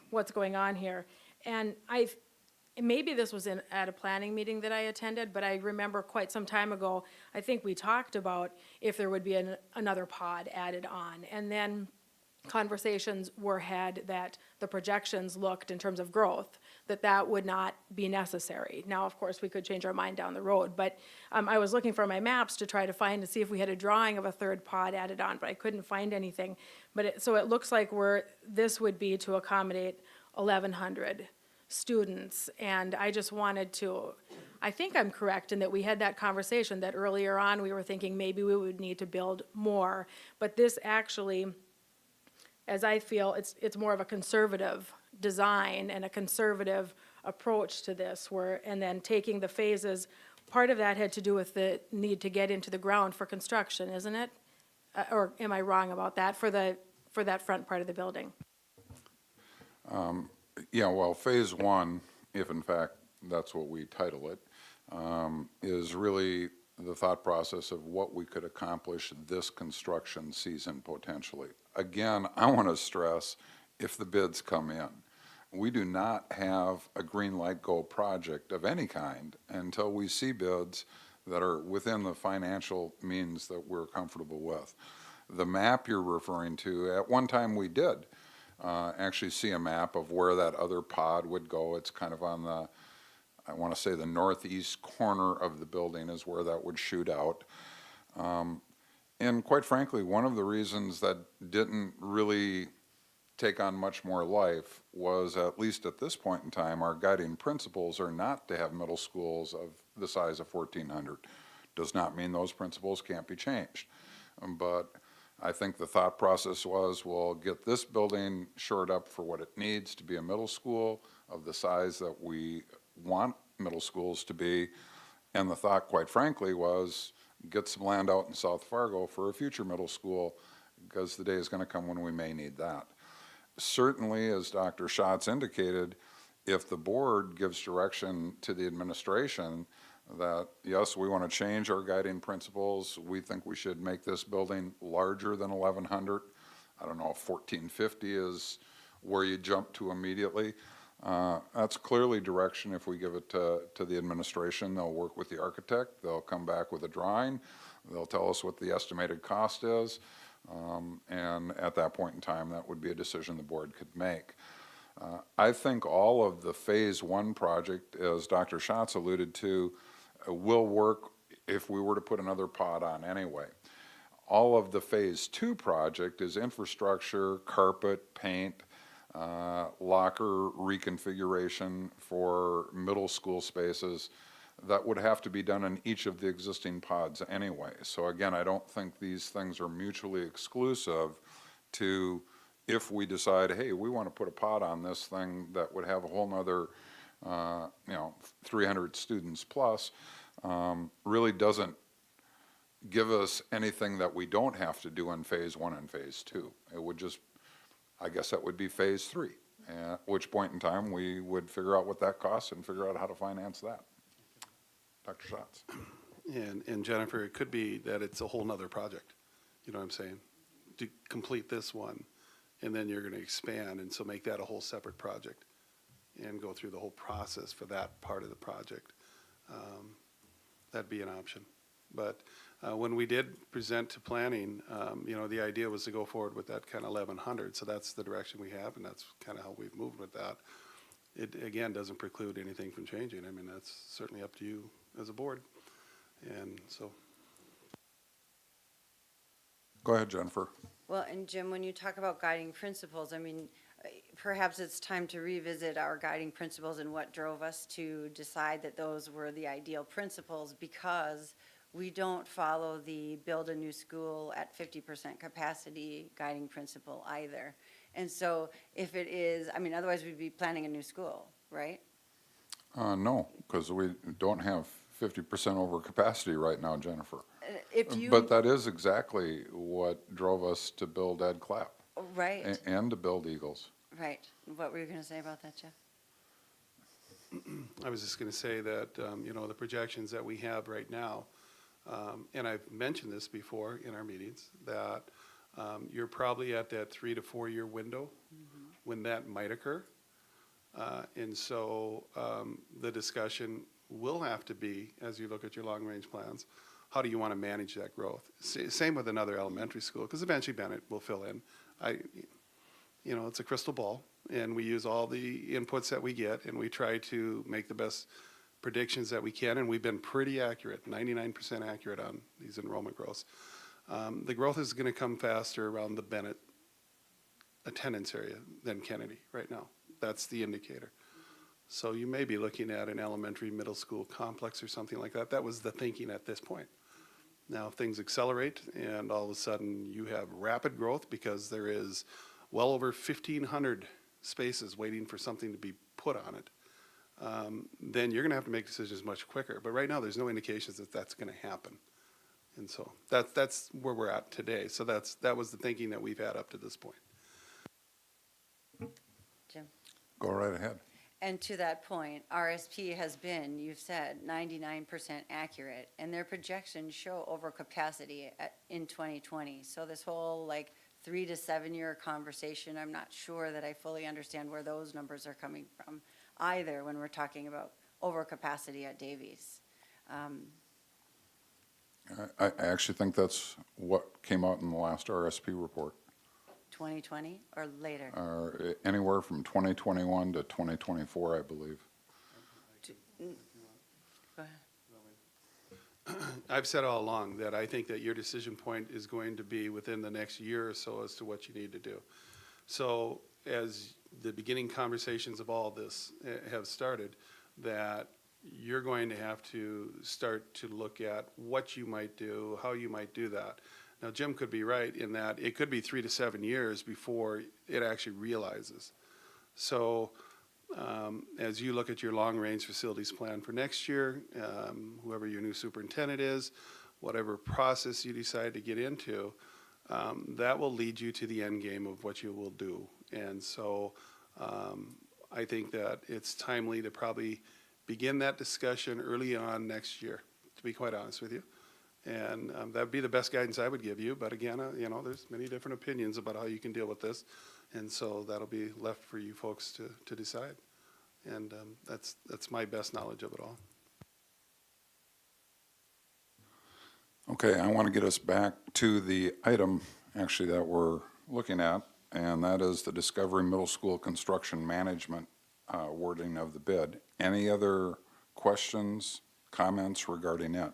what's going on here. And maybe this was at a planning meeting that I attended, but I remember quite some time ago, I think we talked about if there would be another pod added on. And then conversations were had that the projections looked in terms of growth, that would not be necessary. Now, of course, we could change our mind down the road, but I was looking for my maps to try to see if we had a drawing of a third pod added on, but I couldn't find anything. So it looks like this would be to accommodate 1,100 students. And I just wanted to, I think I'm correct in that we had that conversation that earlier on we were thinking maybe we would need to build more. But this actually, as I feel, it's more of a conservative design and a conservative approach to this, and then taking the phases. Part of that had to do with the need to get into the ground for construction, isn't it? Or am I wrong about that, for that front part of the building? Yeah, well, phase one, if in fact that's what we title it, is really the thought process of what we could accomplish this construction season potentially. Again, I want to stress, if the bids come in, we do not have a green light go project of any kind until we see bids that are within the financial means that we're comfortable with. The map you're referring to, at one time we did actually see a map of where that other pod would go. It's kind of on the, I want to say the northeast corner of the building is where that would shoot out. And quite frankly, one of the reasons that didn't really take on much more life was, at least at this point in time, our guiding principles are not to have middle schools of the size of 1,400. Does not mean those principles can't be changed. But I think the thought process was, we'll get this building shored up for what it needs to be a middle school of the size that we want middle schools to be. And the thought, quite frankly, was get some land out in South Fargo for a future middle school, because the day is going to come when we may need that. Certainly, as Dr. Schatz indicated, if the board gives direction to the administration that, yes, we want to change our guiding principles, we think we should make this building larger than 1,100. I don't know if 1,450 is where you jump to immediately. That's clearly direction. If we give it to the administration, they'll work with the architect, they'll come back with a drawing, they'll tell us what the estimated cost is, and at that point in time, that would be a decision the board could make. I think all of the phase one project, as Dr. Schatz alluded to, will work if we were to put another pod on anyway. All of the phase two project is infrastructure, carpet, paint, locker reconfiguration for middle school spaces that would have to be done in each of the existing pods anyway. So again, I don't think these things are mutually exclusive to, if we decide, hey, we want to put a pod on this thing that would have a whole nother 300 students plus, really doesn't give us anything that we don't have to do in phase one and phase two. It would just, I guess that would be phase three, at which point in time we would figure out what that costs and figure out how to finance that. Dr. Schatz. And Jennifer, it could be that it's a whole nother project, you know what I'm saying? To complete this one, and then you're going to expand, and so make that a whole separate project and go through the whole process for that part of the project. That'd be an option. But when we did present to planning, the idea was to go forward with that kind of 1,100, so that's the direction we have, and that's kind of how we've moved with that. It, again, doesn't preclude anything from changing. I mean, that's certainly up to you as a board. And so. Go ahead, Jennifer. Well, and Jim, when you talk about guiding principles, I mean, perhaps it's time to revisit our guiding principles and what drove us to decide that those were the ideal principles, because we don't follow the build a new school at 50% capacity guiding principle either. And so if it is, I mean, otherwise we'd be planning a new school, right? No, because we don't have 50% over capacity right now, Jennifer. But that is exactly what drove us to build Ed Clapp. Right. And to build Eagles. Right. What were you going to say about that, Jeff? I was just going to say that, the projections that we have right now, and I've mentioned this before in our meetings, that you're probably at that 3 to 4 year window when that might occur. And so the discussion will have to be, as you look at your long-range plans, how do you want to manage that growth? Same with another elementary school, because eventually Bennett will fill in. It's a crystal ball, and we use all the inputs that we get, and we try to make the best predictions that we can, and we've been pretty accurate, 99% accurate on these enrollment growths. The growth is going to come faster around the Bennett attendance area than Kennedy right now. That's the indicator. So you may be looking at an elementary, middle school complex or something like that. That was the thinking at this point. Now, if things accelerate and all of a sudden you have rapid growth because there is well over 1,500 spaces waiting for something to be put on it, then you're going to have to make decisions much quicker. But right now, there's no indications that that's going to happen. And so that's where we're at today. So that was the thinking that we've had up to this point. Jim? Go right ahead. And to that point, RSP has been, you've said, 99% accurate, and their projections show overcapacity in 2020. So this whole 3 to 7 year conversation, I'm not sure that I fully understand where those numbers are coming from either when we're talking about overcapacity at Davies. I actually think that's what came out in the last RSP report. 2020 or later? Anywhere from 2021 to 2024, I believe. Go ahead. I've said all along that I think that your decision point is going to be within the next year or so as to what you need to do. So as the beginning conversations of all this have started, that you're going to have to start to look at what you might do, how you might do that. Now, Jim could be right in that it could be 3 to 7 years before it actually realizes. So as you look at your long-range facilities plan for next year, whoever your new superintendent is, whatever process you decide to get into, that will lead you to the end game of what you will do. And so I think that it's timely to probably begin that discussion early on next year, to be quite honest with you. And that would be the best guidance I would give you. But again, there's many different opinions about how you can deal with this. And so that'll be left for you folks to decide. And that's my best knowledge of it all. Okay, I want to get us back to the item actually that we're looking at, and that is the Discovery Middle School Construction Management wording of the bid. Any other questions, comments regarding it?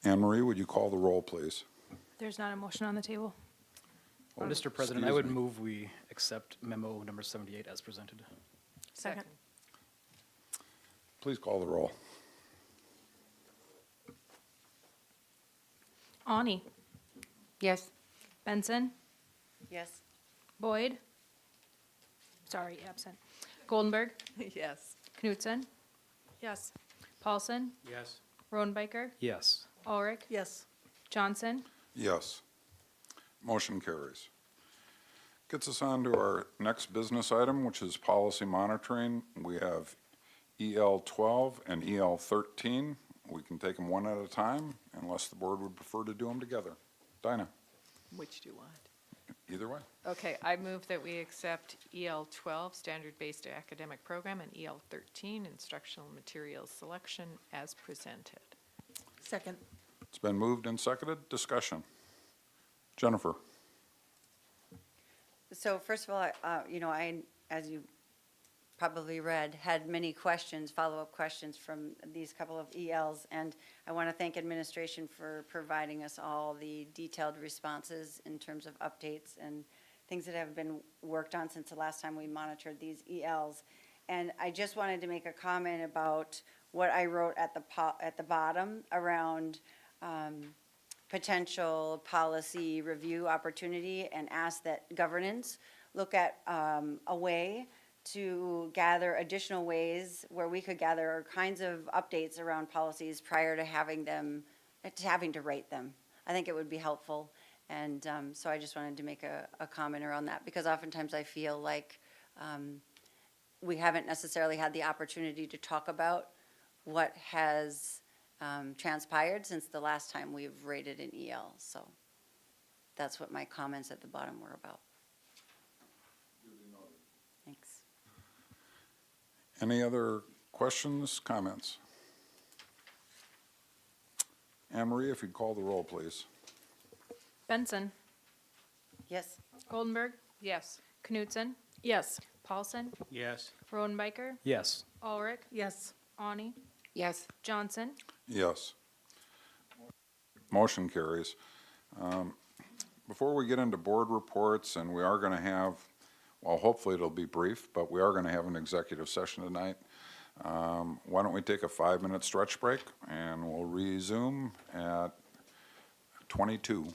Anne Marie, would you call the roll, please? There's not a motion on the table. Well, Mr. President, I excuse would me. move we accept memo number 78 as presented. Second. Please call the roll. Ani, Yes. Benson, Yes. Boyd. Sorry, absent. Goldenberg, Yes. Knutson, Yes. Paulson, Yes. Rodenbiker, Yes. Ulrich, Yes. Johnson. Yes. Motion carries. Gets us on to our next business item, which is policy monitoring. We have EL 12 and EL 13. We can take them one at a time unless the board would prefer to do them together. Dinah, Which do you want? either way. Okay, I move that we accept EL 12, Standard-Based Academic Program, and EL 13, Instructional Materials Selection, as presented. Second. It's been moved and seconded. Discussion. Jennifer. So first of all, I, as you probably read, had many questions, follow-up questions from these couple of ELs, and I want to thank administration for providing us all the detailed responses in terms of updates and things that have been worked on since the last time we monitored these ELs. And I just wanted to make a comment about what I wrote at the bottom around potential policy review opportunity, and ask that governance look at a way to gather additional ways where we could gather kinds of updates around policies prior to having to rate them. I think it would be helpful. And so I just wanted to make a comment around that, because oftentimes I feel like we haven't necessarily had the opportunity to talk about what has transpired since the last time we've rated an EL. So that's what my comments at the bottom were about. Thanks. Any other questions, comments? Anne Marie, if you'd call the roll, please. Benson, Yes. Goldenberg, Yes. Knutson, Yes. Paulson, Yes. Rodenbiker, Yes. Ulrich, Yes. Ani, Yes. Johnson. Yes. Motion carries. Before we get into board reports, and we are going to have well, hopefully it'll be brief, but we are going to have an executive session tonight. Why don't we take a 5-minute stretch break, and we'll resume at 22.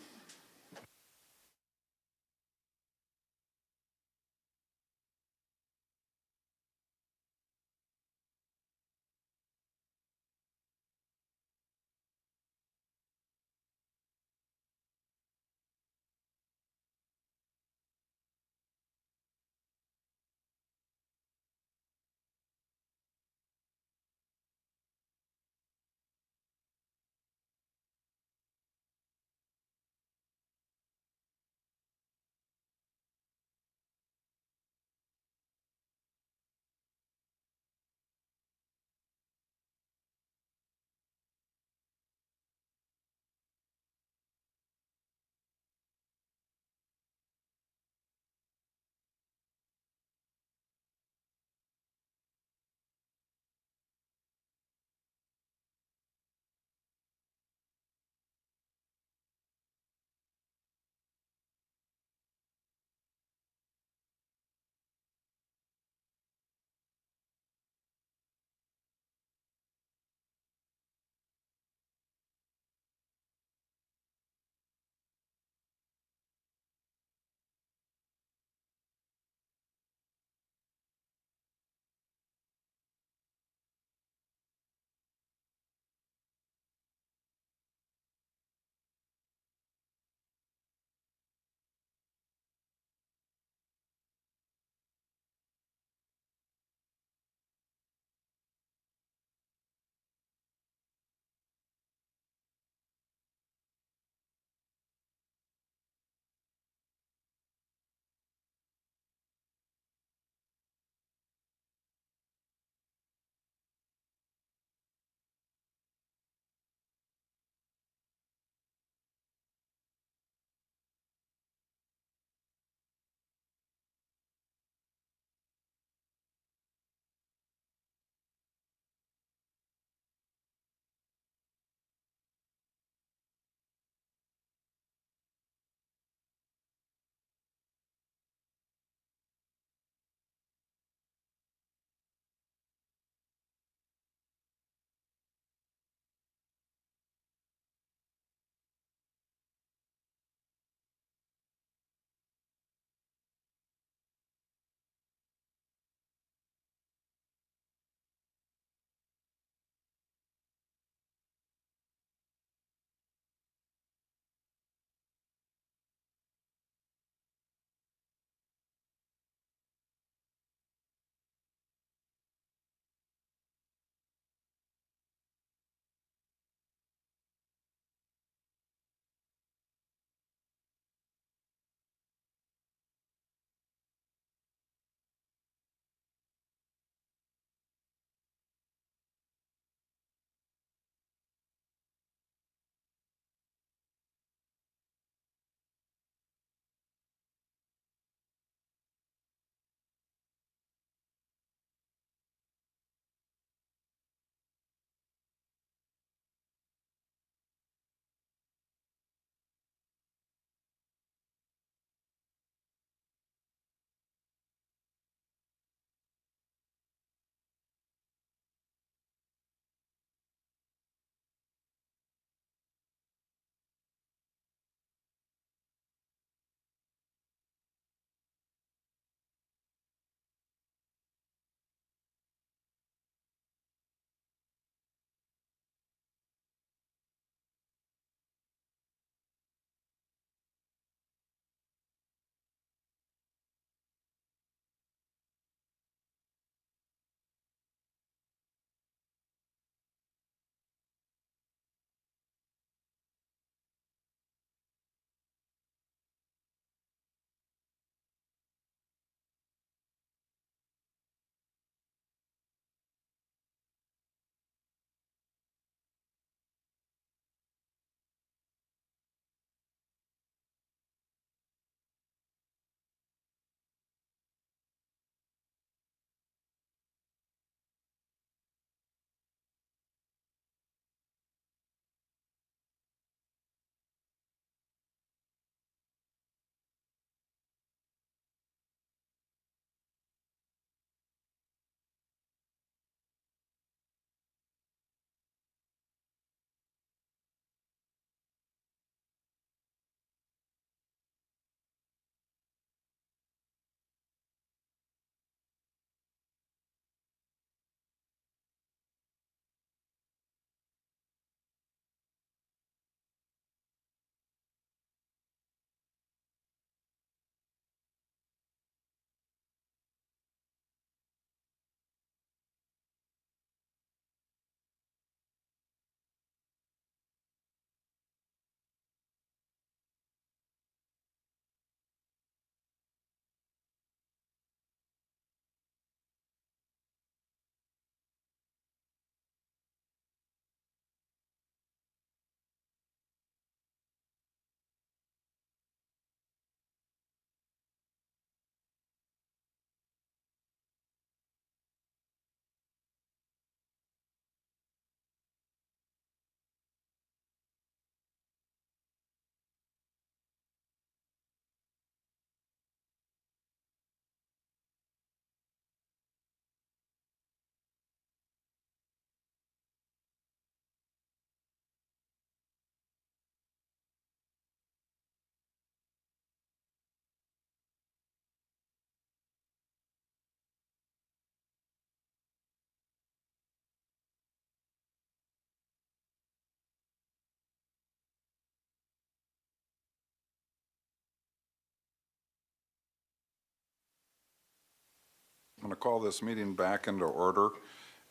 call this meeting back into order,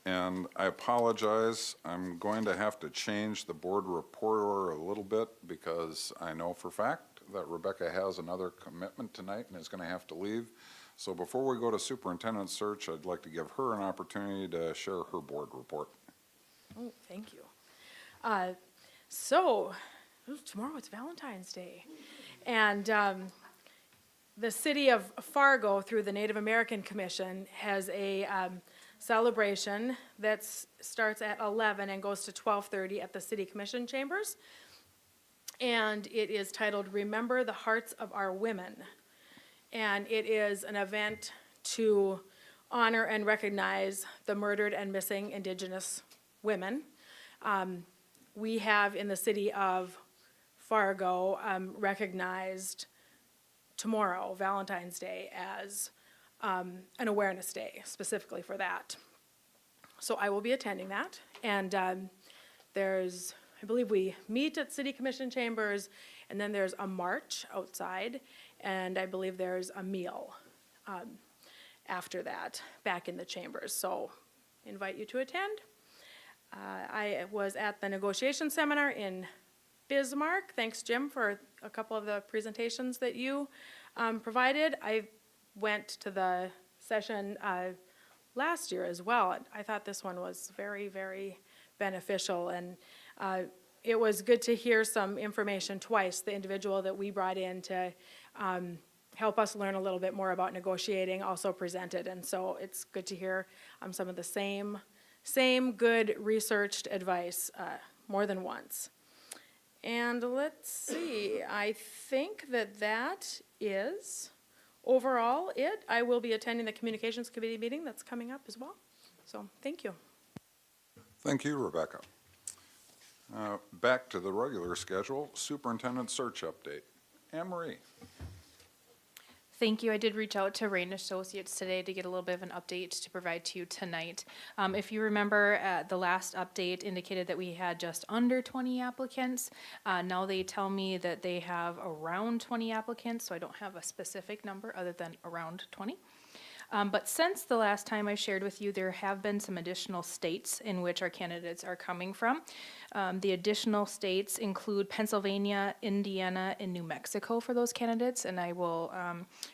and I apologize. I'm going to have to change the board report order a little bit because I know for a fact that Rebecca has another commitment tonight and is going to have to leave. So before we go to superintendent search, I'd like to give her an opportunity to share her board report. Oh, thank you. So, tomorrow it's Valentine's Day. And the city of Fargo, through the Native American Commission, has a celebration that starts at 11 and goes to 12:30 at the city commission chambers. And it is titled Remember the Hearts of Our Women. And it is an event to honor and recognize the murdered and missing Indigenous women. We have in the city of Fargo recognized tomorrow, Valentine's Day, as an awareness day specifically for that. So I will be attending that. And there's, I believe we meet at city commission chambers, and then there's a march outside, and I believe there's a meal after that back in the chambers. So invite you to attend. I was at the negotiation seminar in Bismarck. Thanks, Jim, for a couple of the presentations that you provided. I went to the session last year as well. I thought this one was very, very beneficial, and it was good to hear some information twice. The individual that we brought in to help us learn a little bit more about negotiating also presented, and so it's good to hear some of the same good researched advice more than once. And let's see, I think that is overall it. I will be attending the Communications Committee meeting that's coming up as well. So thank you. Thank you, Rebecca. Back to the regular schedule, superintendent search update. Anne Marie. Thank you. I did reach out to Rain Associates today to get a little bit of an update to provide to you tonight. If you remember, the last update indicated that we had just under 20 applicants. Now they tell me that they have around 20 applicants, so I don't have a specific number other than around 20. But since the last time I shared with you, there have been some additional states in which our candidates are coming from. The additional states include Pennsylvania, Indiana, and New Mexico for those candidates, and I will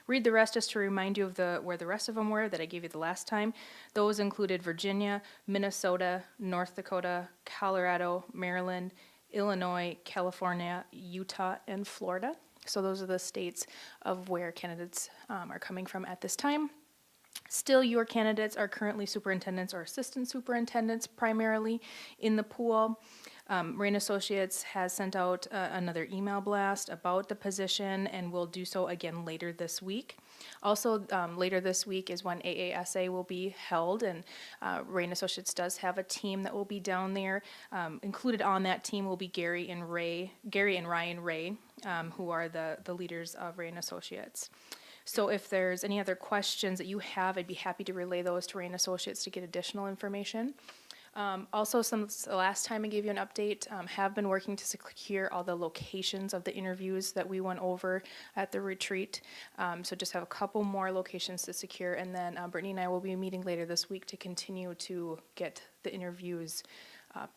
read the rest just to remind you of where the rest of them were that I gave you the last time. Those included Virginia, Minnesota, North Dakota, Colorado, Maryland, Illinois, California, Utah, and Florida. So those are the states of where candidates are coming from at this time. Still, your candidates are currently superintendents or assistant superintendents primarily in the pool. Rain Associates has sent out another email blast about the position and will do so again later this week. Also, later this week is when AASA will be held, and Rain Associates does have a team that will be down there. Included on that team will be Gary and Ryan Ray, who are the leaders of Rain Associates. So if there's any other questions that you have, I'd be happy to relay those to Rain Associates to get additional information. Also, the last time I gave you an update, have been working to secure all the locations of the interviews that we went over at the retreat. So just have a couple more locations to secure, and then Brittany and I will be meeting later this week to continue to get the interviews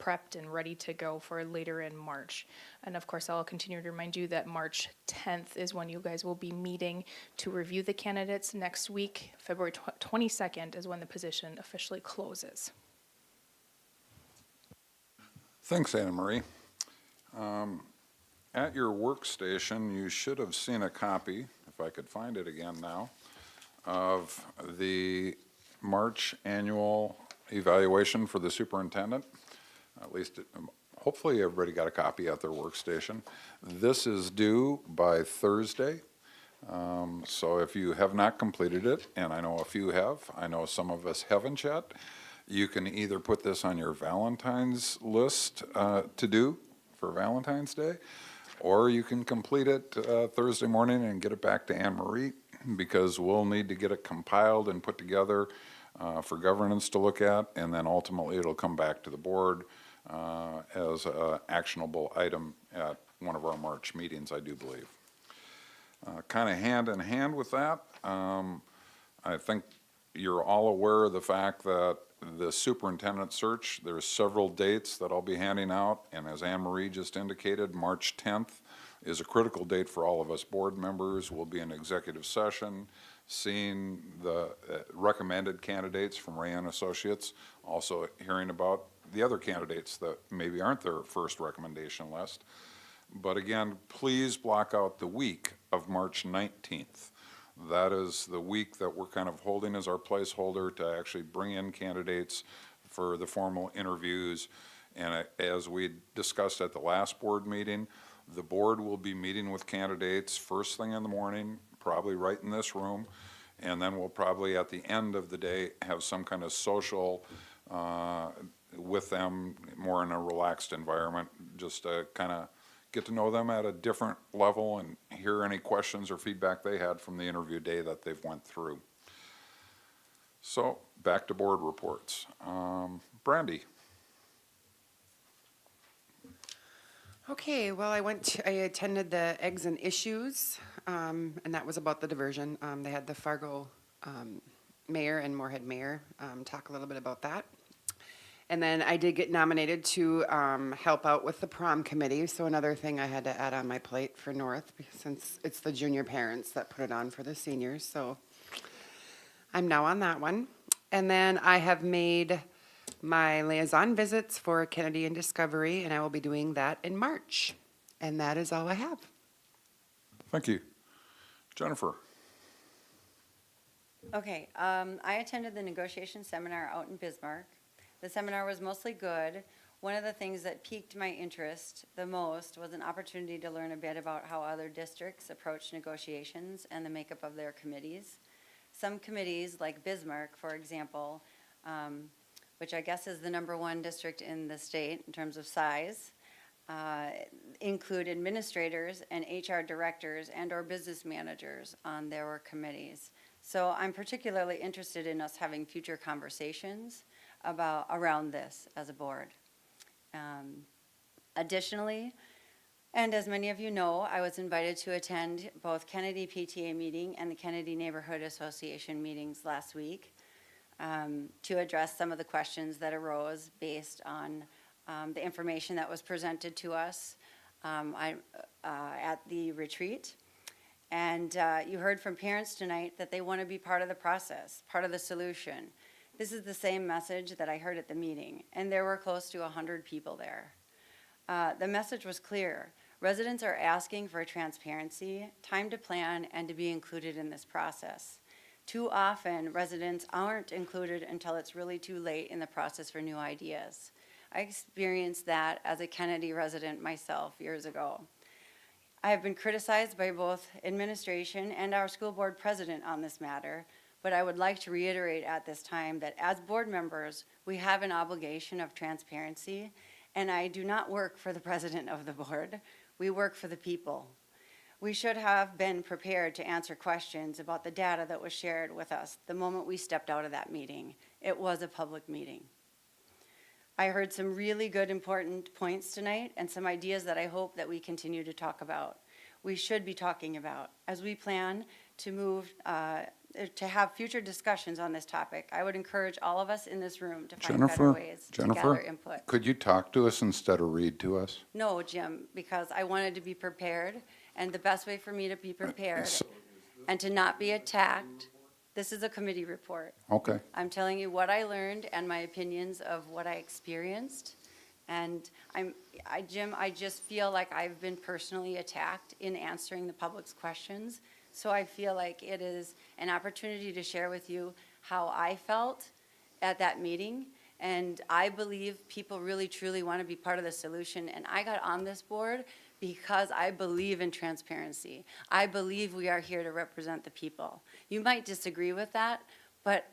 prepped and ready to go for later in March. And of course, I'll continue to remind you that March 10th is when you guys will be meeting to review the candidates. Next week, February 22nd, is when the position officially closes. Thanks, Anna Marie. At your workstation, you should have seen a copy, if I could find it again now, of the March annual evaluation for the superintendent. At least, hopefully everybody got a copy at their workstation. This is due by Thursday. So if you have not completed it, and I know a few have, I know some of us haven't yet, you can either put this on your Valentine's list to do for Valentine's Day, or you can complete it Thursday morning and get it back to Anne Marie, because we'll need to get it compiled and put together for governance to look at, and then ultimately it'll come back to the board as an actionable item at one of our March meetings, I do believe. Kind of hand in hand with that, I think you're all aware of the fact that the superintendent search, there's several dates that I'll be handing out, and as Anne Marie just indicated, March 10th is a critical date for all of us board members. We'll be in executive session, seeing the recommended candidates from Ray & Associates, also hearing about the other candidates that maybe aren't their first recommendation list. But again, please block out the week of March 19th. That is the week that we're kind of holding as our placeholder to actually bring in candidates for the formal interviews. And as we discussed at the last board meeting, the board will be meeting with candidates first thing in the morning, probably right in this room. And then we'll probably at the end of the day have some kind of social with them, more in a relaxed environment, just to kind of get to know them at a different level and hear any questions or feedback they had from the interview day that they've went through. So back to board reports. Brandy. Okay, well, I attended the Eggs and Issues, and that was about the diversion. They had the Fargo mayor and Moorhead mayor talk a little bit about that. And then I did get nominated to help out with the prom committee, so another thing I had to add on my plate for North, since it's the junior parents that put it on for the seniors, so I'm now on that one. And then I have made my liaison visits for Kennedy and Discovery, and I will be doing that in March. And that is all I have. Thank you. Jennifer. Okay, I attended the negotiation seminar out in Bismarck. The seminar was mostly good. One of the things that piqued my interest the most was an opportunity to learn a bit about how other districts approach negotiations and the makeup of their committees. Some committees, like Bismarck, for example, which I guess is the #1 district in the state in terms of size, include administrators and HR directors and/or business managers on their committees. So I'm particularly interested in us having future conversations around this as a board. Additionally, and as many of you know, I was invited to attend both Kennedy PTA meeting and the Kennedy Neighborhood Association meetings last week to address some of the questions that arose based on the information that was presented to us at the retreat. And you heard from parents tonight that they want to be part of the process, part of the solution. This is the same message that I heard at the meeting, and there were close to 100 people there. The message was clear. Residents are asking for transparency, time to plan, and to be included in this process. Too often, residents aren't included until it's really too late in the process for new ideas. I experienced that as a Kennedy resident myself years ago. I have been criticized by both administration and our school board president on this matter, but I would like to reiterate at this time that as board members, we have an obligation of transparency, and I do not work for the president of the board. We work for the people. We should have been prepared to answer questions about the data that was shared with us the moment we stepped out of that meeting. It was a public meeting. I heard some really good, important points tonight and some ideas that I hope that we continue to talk about. We should be talking about as we plan to move to have future discussions on this topic. I would encourage all of us in this room to find better ways to gather input. Could you talk to us instead of read to us? No, Jim, because I wanted to be prepared, and the best way for me to be prepared and to not be attacked, this is a committee report. Okay. I'm telling you what I learned and my opinions of what I experienced. And Jim, I just feel like I've been personally attacked in answering the public's questions. So I feel like it is an opportunity to share with you how I felt at that meeting. And I believe people really, truly want to be part of the solution. And I got on this board because I believe in transparency. I believe we are here to represent the people. You might disagree with that, but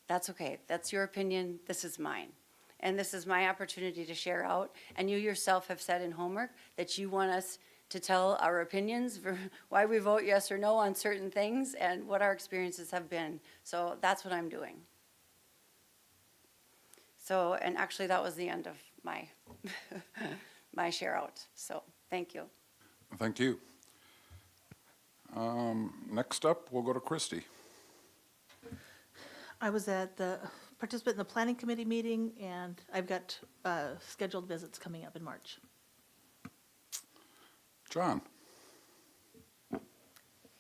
that's okay. That's your opinion. This is mine. And this is my opportunity to share out. And you yourself have said in homework that you want us to tell our opinions for why we vote yes or no on certain things and what our experiences have been. So that's what I'm doing. So, and actually that was the end of my, my share out. So thank you. Thank you. Next up, we'll go to Christy. I was at the, participant in the planning committee meeting, and I've got scheduled visits coming up in March. John?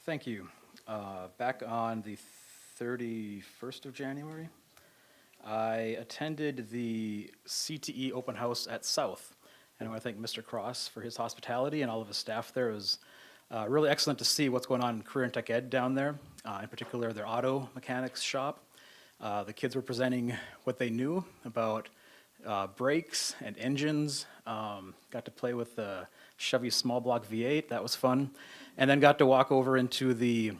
Thank you. Back on the 31st of January, I attended the CTE open house at South. And I want to thank Mr. Cross for his hospitality and all of his staff there. It was really excellent to see what's going on in career and tech ed down there, in particular their auto mechanics shop. The kids were presenting what they knew about brakes and engines. Got to play with the Chevy small block V8. That was fun. And then got to walk over into the,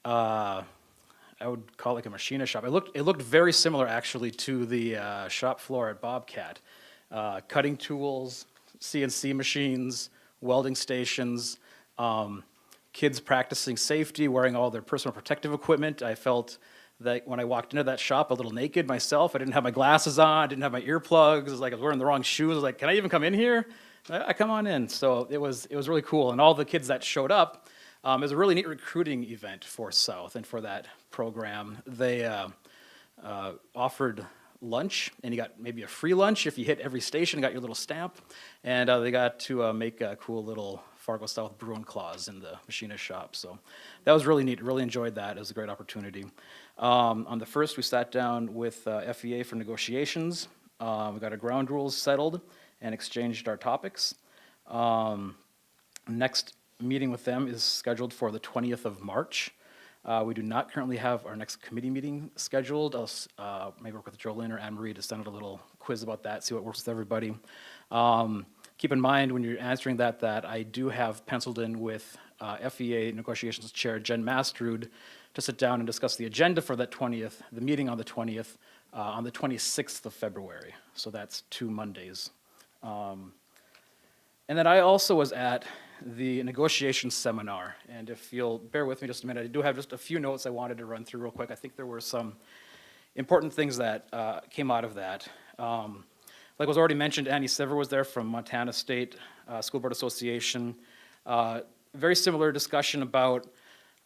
I would call it like a machinist shop. It looked very similar actually to the shop floor at Bobcat. Cutting tools, CNC machines, welding stations, kids practicing safety, wearing all their personal protective equipment. I felt that when I walked into that shop a little naked myself. I didn't have my glasses on, didn't have my earplugs. It was like I was wearing the wrong shoes. I was like, can I even come in here? I come on in. So it was really cool. And all the kids that showed up, it was a really neat recruiting event for South and for that program. They offered lunch, and you got maybe a free lunch if you hit every station, got your little stamp. And they got to make a cool little Fargo South Bruin claws in the machinist shop. So that was really neat. Really enjoyed that. It was a great opportunity. On the first, we sat down with FEA for negotiations. We got our ground rules settled and exchanged our topics. Next meeting with them is scheduled for the 20th of March. We do not currently have our next committee meeting scheduled. I'll maybe work with Jolene or Anne-Marie to send out a little quiz about that, see what works with everybody. Keep in mind when you're answering that I do have penciled in with FEA Negotiations Chair Jen Mastrud to sit down and discuss the agenda for that 20th, the meeting on the 20th, on the 26th of February. So that's 2 Mondays. And then I also was at the negotiation seminar, and if you'll bear with me just a minute, I do have just a few notes I wanted to run through real quick. I think there were some important things that came out of that. Like was already mentioned, Annie Sever was there from Montana State School Board Association. Very similar discussion about,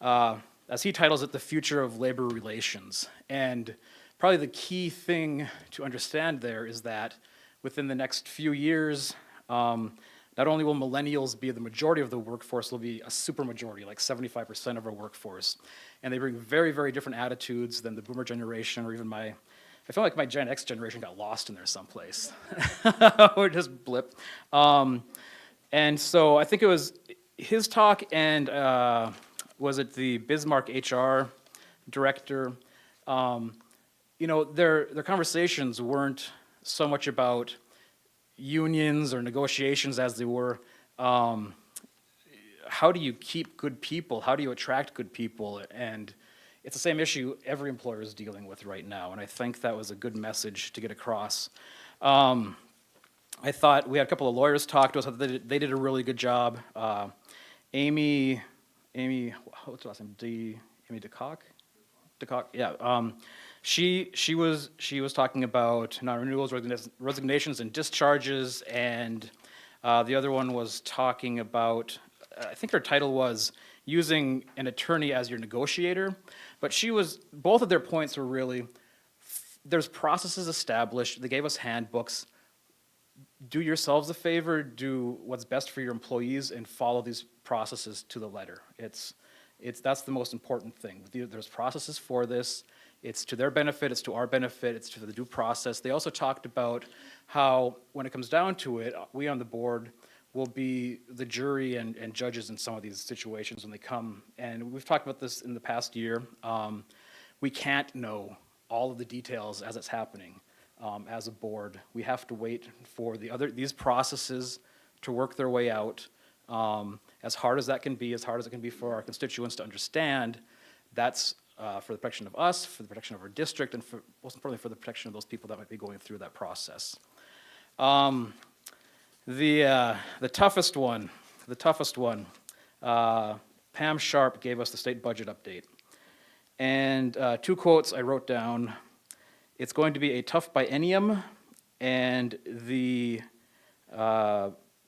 as he titles it, the future of labor relations. And probably the key thing to understand there is that within the next few years, not only will millennials be the majority of the workforce, they'll be a supermajority, like 75% of our workforce. And they bring very, very different attitudes than the boomer generation or even I feel like my Gen X generation got lost in there someplace. Or just blip. And so I think it was his talk and was it the Bismarck HR director? Their conversations weren't so much about unions or negotiations as they were, how do you keep good people? How do you attract good people? And it's the same issue every employer is dealing with right now, and I think that was a good message to get across. I thought we had a couple of lawyers talk to us. They did a really good job. Amy, what's her last name? Amy DeCock? DeCock, yeah. She was talking about non-renewals, resignations, and discharges, and the other one was talking about, I think her title was using an attorney as your negotiator, but both of their points were really, there's processes established, they gave us handbooks, do yourselves a favor, do what's best for your employees, and follow these processes to the letter. That's the most important thing. There's processes for this. It's to their benefit, it's to our benefit, it's to the due process. They also talked about how, when it comes down to it, we on the board will be the jury and judges in some of these situations when they come. And we've talked about this in the past year. We can't know all of the details as it's happening as a board. We have to wait for these processes to work their way out. As hard as that can be, as hard as it can be for our constituents to understand, that's for the protection of us, for the protection of our district, and most importantly for the protection of those people that might be going through that process. The toughest one, Pam Sharp gave us the state budget update. And 2 quotes I wrote down. It's going to be a tough biennium, and the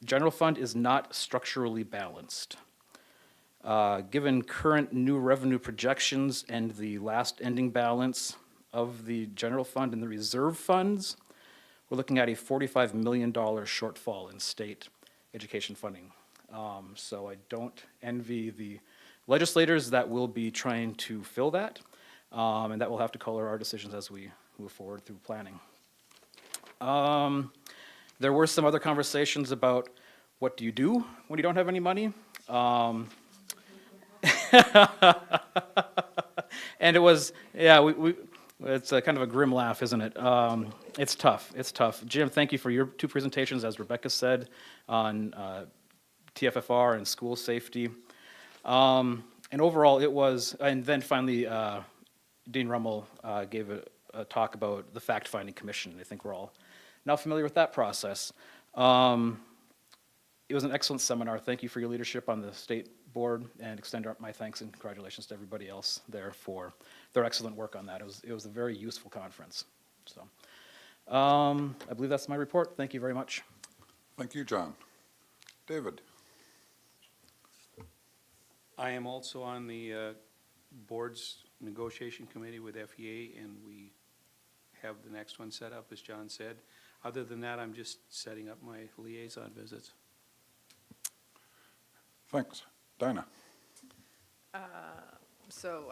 general fund is not structurally balanced. Given current new revenue projections and the last ending balance, of the general fund and the reserve funds, we're looking at a $45 million shortfall in state education funding. So I don't envy the legislators that will be trying to fill that, and that will have to color our decisions as we move forward through planning. There were some other conversations about what do you do when you don't have any money? And it was, yeah, it's a kind of a grim laugh, isn't it? It's tough, it's tough. Jim, thank you for your 2 presentations, as Rebecca said, on TFFR and school safety. And overall, it was, and then finally, Dean Rummel gave a talk about the fact-finding commission. I think we're all now familiar with that process. It was an excellent seminar. Thank you for your leadership on the state board, and extend my thanks and congratulations to everybody else there for their excellent work on that. It was a very useful conference. So I believe that's my report. Thank you very much. Thank you, John. David? I am also on the board's negotiation committee with FEA, and we have the next one set up, as John said. Other than that, I'm just setting up my liaison visits. Thanks. Dinah? So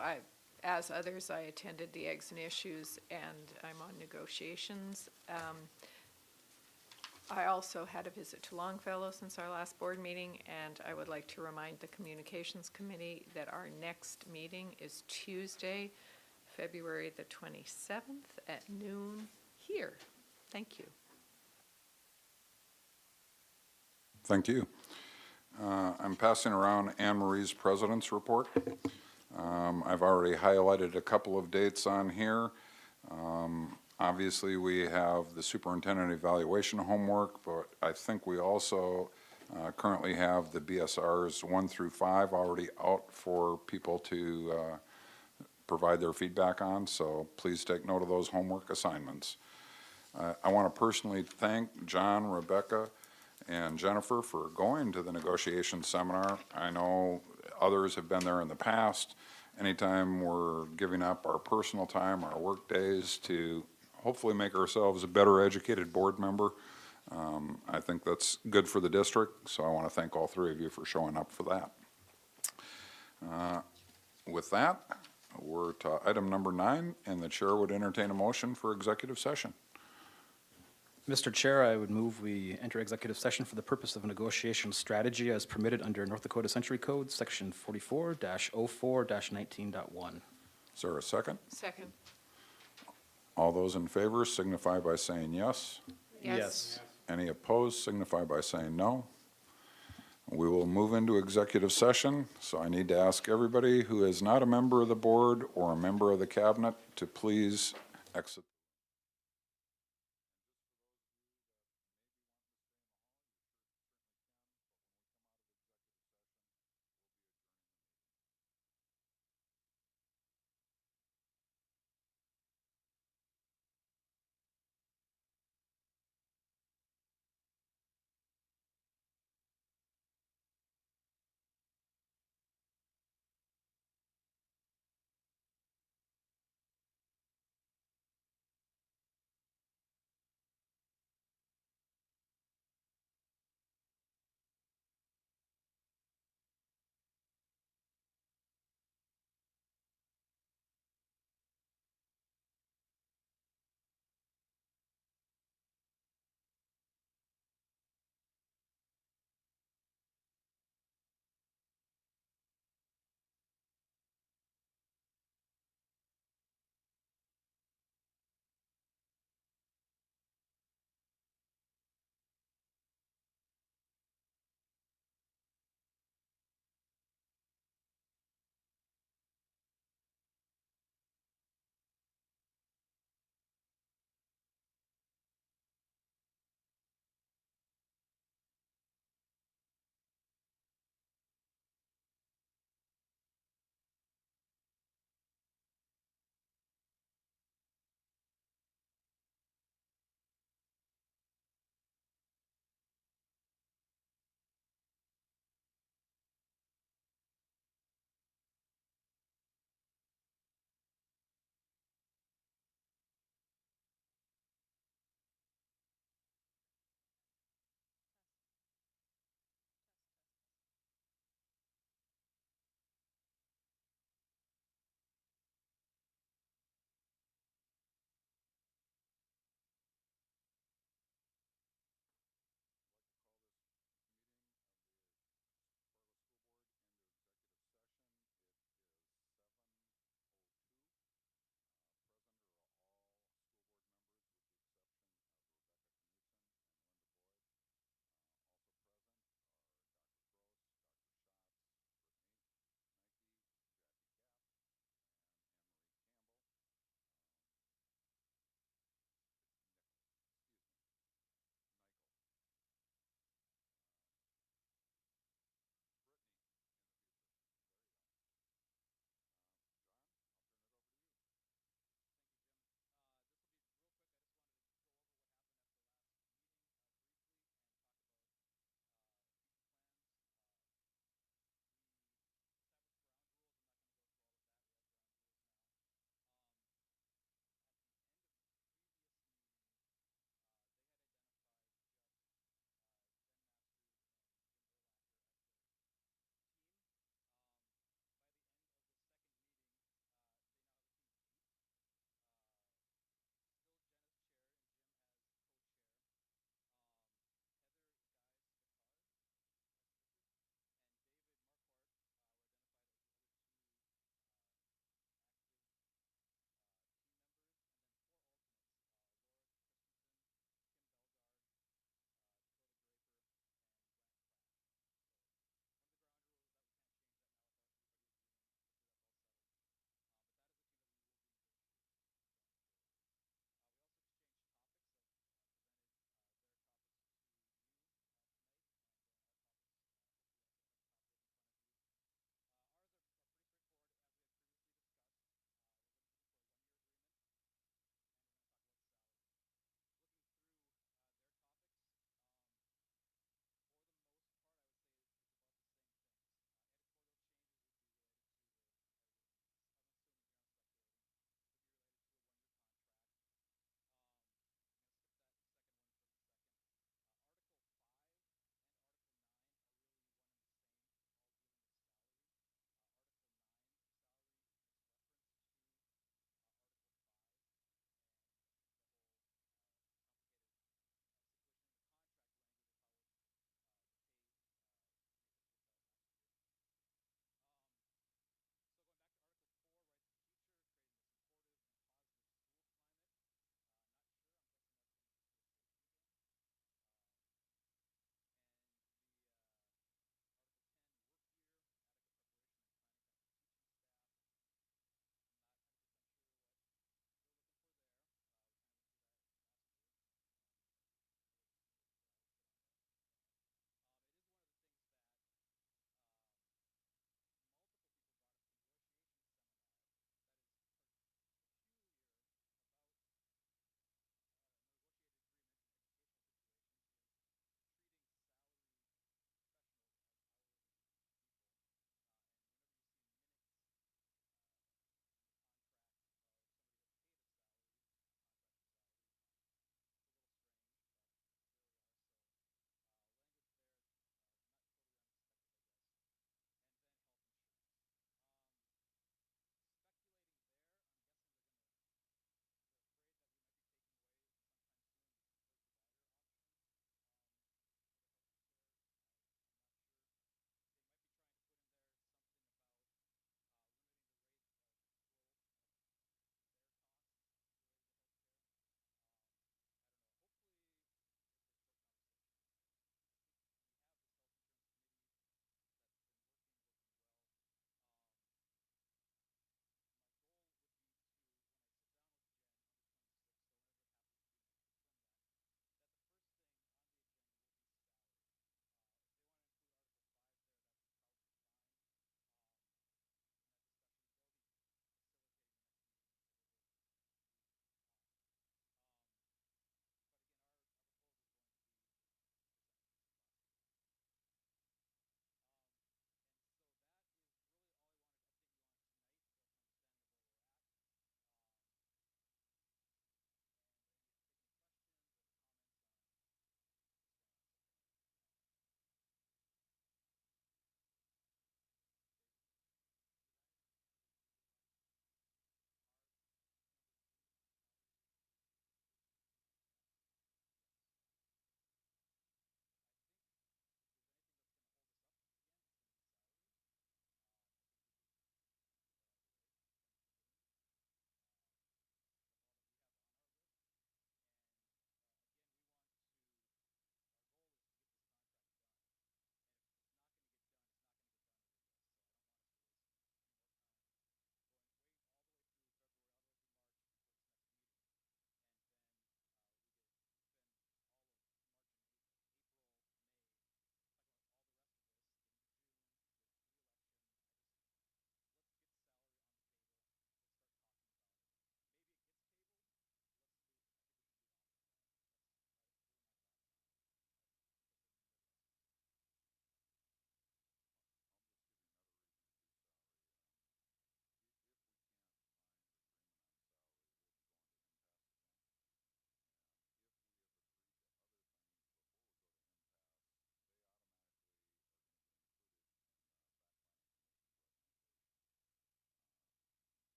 as others, I attended the Eggs and Issues, and I'm on negotiations. I also had a visit to Longfellow since our last board meeting, and I would like to remind the Communications Committee that our next meeting is Tuesday, February the 27th at noon here. Thank you. Thank you. I'm passing around Anne Marie's President's Report. I've already highlighted a couple of dates on here. Obviously, we have the superintendent evaluation homework, but I think we also currently have the BSRs 1 through 5 already out for people to provide their feedback on, so please take note of those homework assignments. I want to personally thank John, Rebecca, and Jennifer for going to the negotiation seminar. I know others have been there in the past. Anytime we're giving up our personal time, our work days to hopefully make ourselves a better educated board member, I think that's good for the district, so I want to thank all 3 of you for showing up for that. With that, we're to item number 9, and the chair would entertain a motion for executive session. Mr. Chair, I would move we enter executive session for the purpose of a negotiation strategy as permitted under North Dakota Century Code, Section 44-04-19.1. Is there a second? Second. All those in favor signify by saying yes. Yes. Any opposed signify by saying no. We will move into executive session, so I need to ask everybody who is not a member of the board or a member of the cabinet to please exit.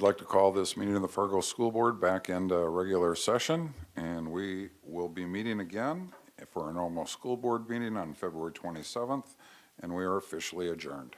like to call this meeting of the Fargo School Board back into regular session, and we will be meeting again for our normal school board meeting on February 27th, and we are officially adjourned.